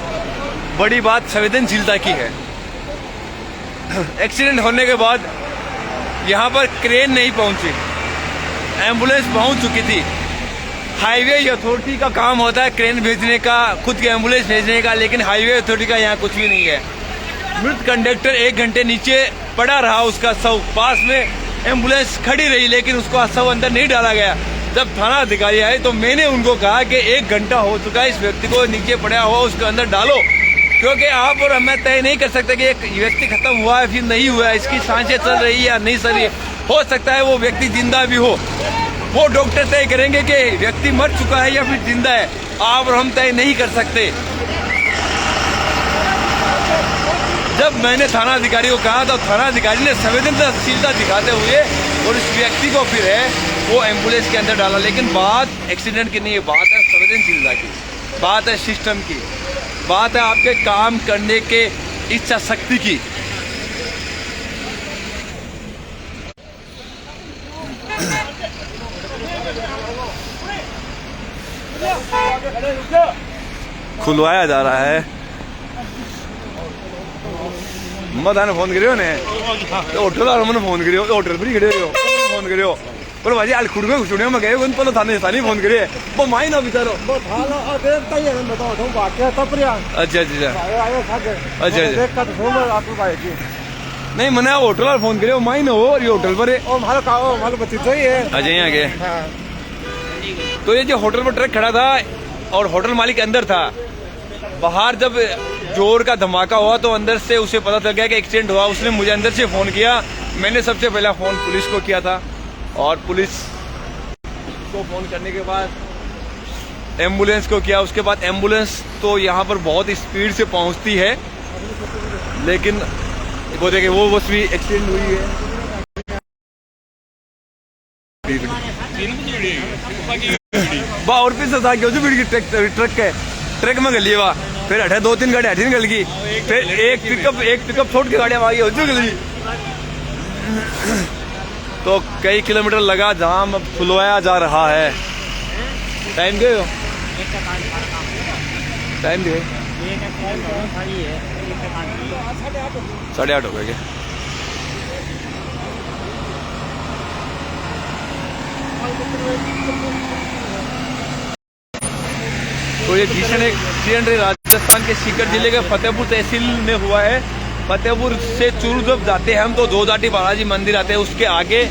बड़ी बात संवेदनशीलता की है। एक्सीडेंट होने के बाद यहाँ पर क्रेन नहीं पहुंची, एम्बुलेंस पहुंच चुकी थी। हाईवे अथॉरिटी का काम होता है क्रेन भेजने का, खुद की एम्बुलेंस भेजने का, लेकिन हाईवे अथॉरिटी का यहाँ कुछ भी नहीं है। मृत कंडक्टर 1 घंटे नीचे पड़ा रहा, उसका शव पास में एम्बुलेंस खड़ी रही लेकिन उसका शव अंदर नहीं डाला गया। जब थाना अधिकारी आए तो मैंने उनको कहा कि 1 घंटा हो चुका है, इस व्यक्ति को नीचे पड़ा हुआ उसके अंदर डालो, क्योंकि आप और मैं तय नहीं कर सकते कि एक व्यक्ति खत्म हुआ है फिर नहीं हुआ है, इसकी सांसें चल रही है या नहीं चल रही है, हो सकता है वो व्यक्ति जिंदा भी हो। वो डॉक्टर तय करेंगे कि व्यक्ति मर चुका है या फिर जिंदा है, आप और हम तय नहीं कर सकते। जब मैंने थाना अधिकारी को कहा तो थाना अधिकारी ने संवेदनशीलता दिखाते हुए और इस व्यक्ति को फिर है वो एम्बुलेंस के अंदर डाला। लेकिन बात एक्सीडेंट की नहीं है, बात है संवेदनशीलता की, बात है सिस्टम की, बात है आपके काम करने के इच्छा शक्ति की। खुलवाया जा रहा है। मत आने फोन करियो ने होटल वालों ने फोन करियो, होटल पर ही खड़े हो फोन करियो पर भाजी आल खुड़ में सुनियो मैं गए उन पहले थाने थाने फोन करिए वो माई ना बिचारो वो थाना अरे तय बताओ तुम बाकी तब रिया। अच्छा अच्छा आयो खाके अच्छा देख का तो फोन आपको भाई की नहीं मने होटल वाला फोन करियो माई ना हो ये होटल पर है ओ मालो का ओ मालो बच्ची तो ही है अजय यहाँ के। हां तो ये जो होटल पर ट्रक खड़ा था और होटल मालिक अंदर था, बाहर जब जोर का धमाका हुआ तो अंदर से उसे पता चल गया कि एक्सीडेंट हुआ। उसने मुझे अंदर से फोन किया, मैंने सबसे पहला फोन पुलिस को किया था और पुलिस को फोन करने के बाद एम्बुलेंस को किया। उसके बाद एम्बुलेंस तो यहाँ पर बहुत स्पीड से पहुँचती है, लेकिन वो देखे वो बस भी एक्सीडेंट हुई है। और पीछे था क्यों भीड़ की ट्रक के ट्रक में गली हुआ, फिर हटे 2-3 गाड़ी हटी निकल गई, फिर एक पिकअप छोड़ के गाड़ियां आगे हजू गई। तो कई किलोमीटर लगा जाम अब खुलवाया जा रहा है। टाइम गए हो टाइम गए 8:30 हो गए। तो ये भीषण एक्सीडेंट राजस्थान के सीकर जिले के फतेहपुर तहसील में हुआ है। फतेहपुर से चूरू जब जाते हैं हम तो दो जाटी बालाजी मंदिर आते हैं, उसके आगे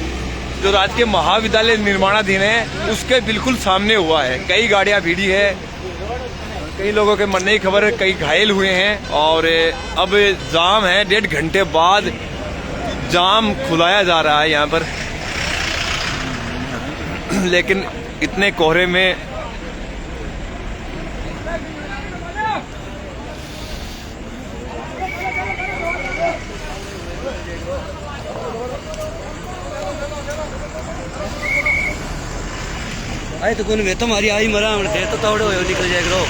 जो राजकीय महाविद्यालय निर्माणाधीन है उसके बिल्कुल सामने हुआ है। कई गाड़ियां भिड़ी है, कई लोगों के मरने की खबर है, कई घायल हुए हैं और अब जाम है। 1.5 घंटे बाद जाम खुलाया जा रहा है यहाँ पर, लेकिन इतने कोहरे में आए तो कौन में तुम्हारी आई मरा थे तो तोड़े हो निकल जाए करो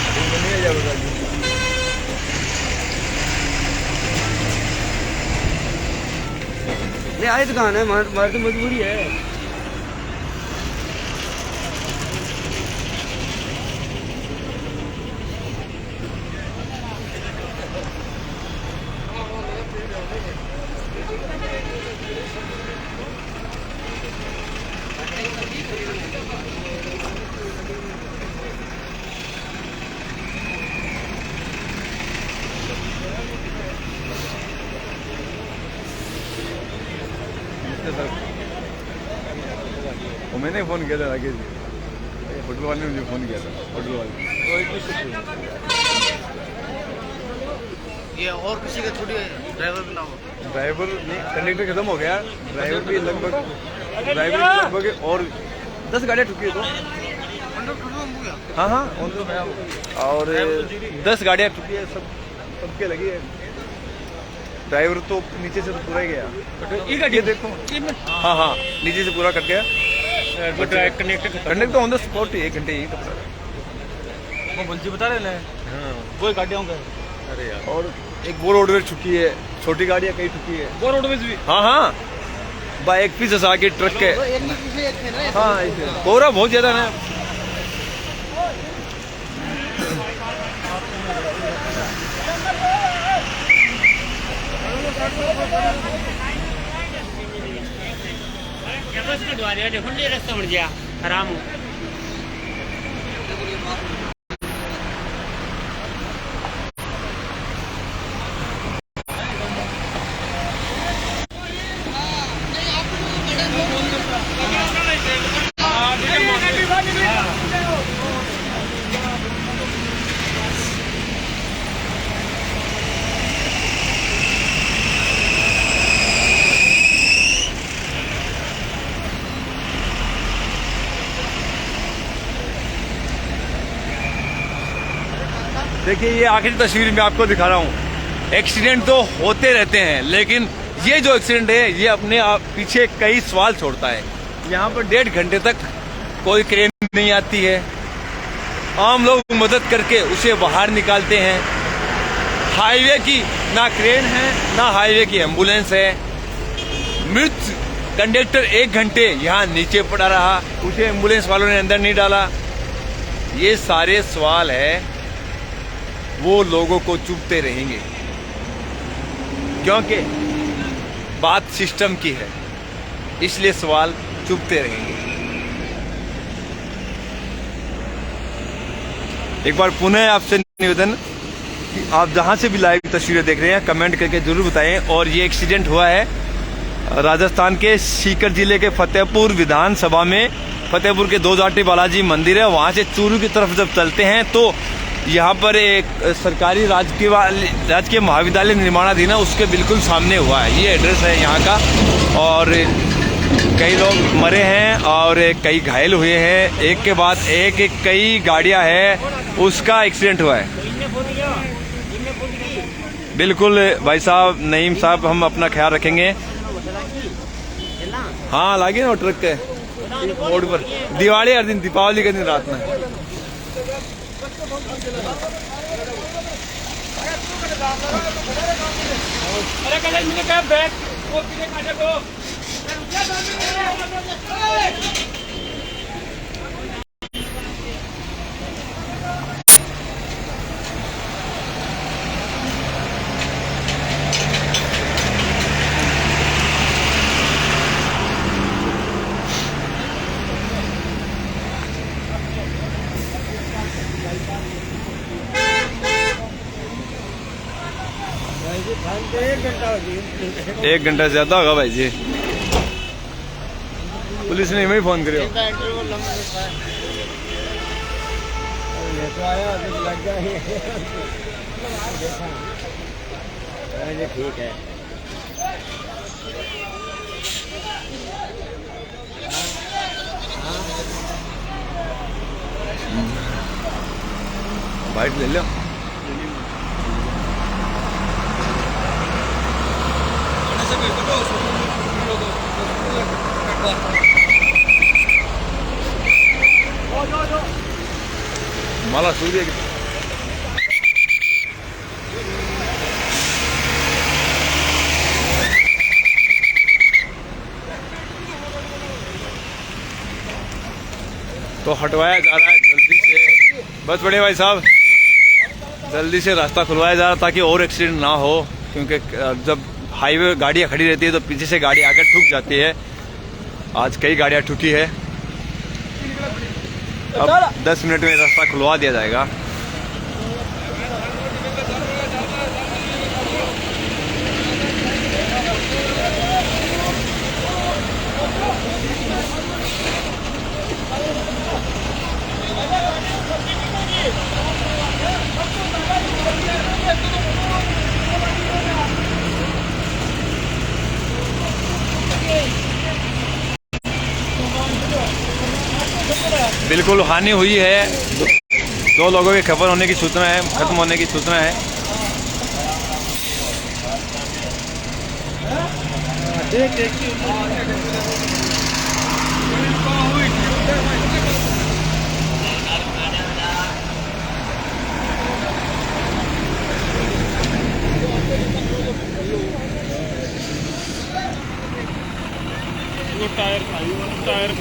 ले आए दुकान है मार तो मजबूरी है वो मैंने फ़ोन किया था राकेश जी, होटल वाले ने मुझे फ़ोन किया था, होटल वाले। ये और किसी का थोड़ी ड्राइवर भी ना हो। ड्राइवर नहीं, कंडक्टर खत्म हो गया, ड्राइवर भी लगभग और 10 गाड़ियाँ ठुकी है तो। हाँ हाँ और 10 गाड़ियाँ ठुकी है, सबके लगी है। ड्राइवर तो नीचे से तो पूरा ही गया, ये देखो। हाँ हाँ नीचे से पूरा कट गया। कंडक्टर ऑन द स्पॉट 1 घंटे यही तो वो बंसी बता रहे हैं वो गाड़ियाँ होंगे। अरे यार, और एक वो रोडवेज ठुकी है, छोटी गाड़ियाँ कई ठुकी है। वो रोडवेज भी हाँ हाँ बाइक पीस आके ट्रक के। हाँ कोहरा बहुत ज्यादा ना। रास्ता बन गया आराम देखिए ये आखिरी तस्वीर मैं आपको दिखा रहा हूँ। एक्सीडेंट तो होते रहते हैं, लेकिन ये जो एक्सीडेंट है ये अपने आप पीछे कई सवाल छोड़ता है। यहाँ पर 1.5 घंटे तक कोई क्रेन नहीं आती है, आम लोग मदद करके उसे बाहर निकालते हैं। हाईवे की ना क्रेन है ना हाईवे की एम्बुलेंस है। मृत कंडक्टर 1 घंटे यहाँ नीचे पड़ा रहा, उसे एम्बुलेंस वालों ने अंदर नहीं डाला। ये सारे सवाल है वो लोगों को चुभते रहेंगे, क्योंकि बात सिस्टम की है, इसलिए सवाल चुभते रहेंगे। एक बार पुनः आपसे निवेदन कि आप जहां से भी लाइव तस्वीरें देख रहे हैं कमेंट करके जरूर बताएं। और ये एक्सीडेंट हुआ है राजस्थान के सीकर जिले के फतेहपुर विधानसभा में। फतेहपुर के 2 जाटी बालाजी मंदिर है, वहां से चूरू की तरफ जब चलते हैं तो यहाँ पर एक सरकारी राजकीय महाविद्यालय निर्माणाधीन है, उसके बिल्कुल सामने हुआ है। ये एड्रेस है यहाँ का, और कई लोग मरे हैं और कई घायल हुए हैं। एक के बाद एक कई गाड़ियाँ हैं, उसका एक्सीडेंट हुआ है। बिल्कुल भाई साहब, नईम साहब, हम अपना ख्याल रखेंगे। हाँ लागे ना ट्रक के रोड पर, दिवाली हर दिन, दीपावली के दिन रात में। अरे कल मैंने कहा बैग वो पीछे काटे को एक घंटा ज्यादा होगा भाई जी। पुलिस ने हमें फोन करियो। ठीक है बाइक ले लो। माला सूर्य तो हटवाया जा रहा है जल्दी से। बस बड़े भाई साहब, जल्दी से रास्ता खुलवाया जा रहा है ताकि और एक्सीडेंट ना हो, क्योंकि जब हाईवे गाड़ियाँ खड़ी रहती है तो पीछे से गाड़ी आकर ठुक जाती है। आज कई गाड़ियाँ ठुकी है। अब 10 मिनट में रास्ता खुलवा दिया जाएगा। बिल्कुल हानि हुई है। 2 लोगों के खबर होने की सूचना है, खत्म होने की सूचना है। टायर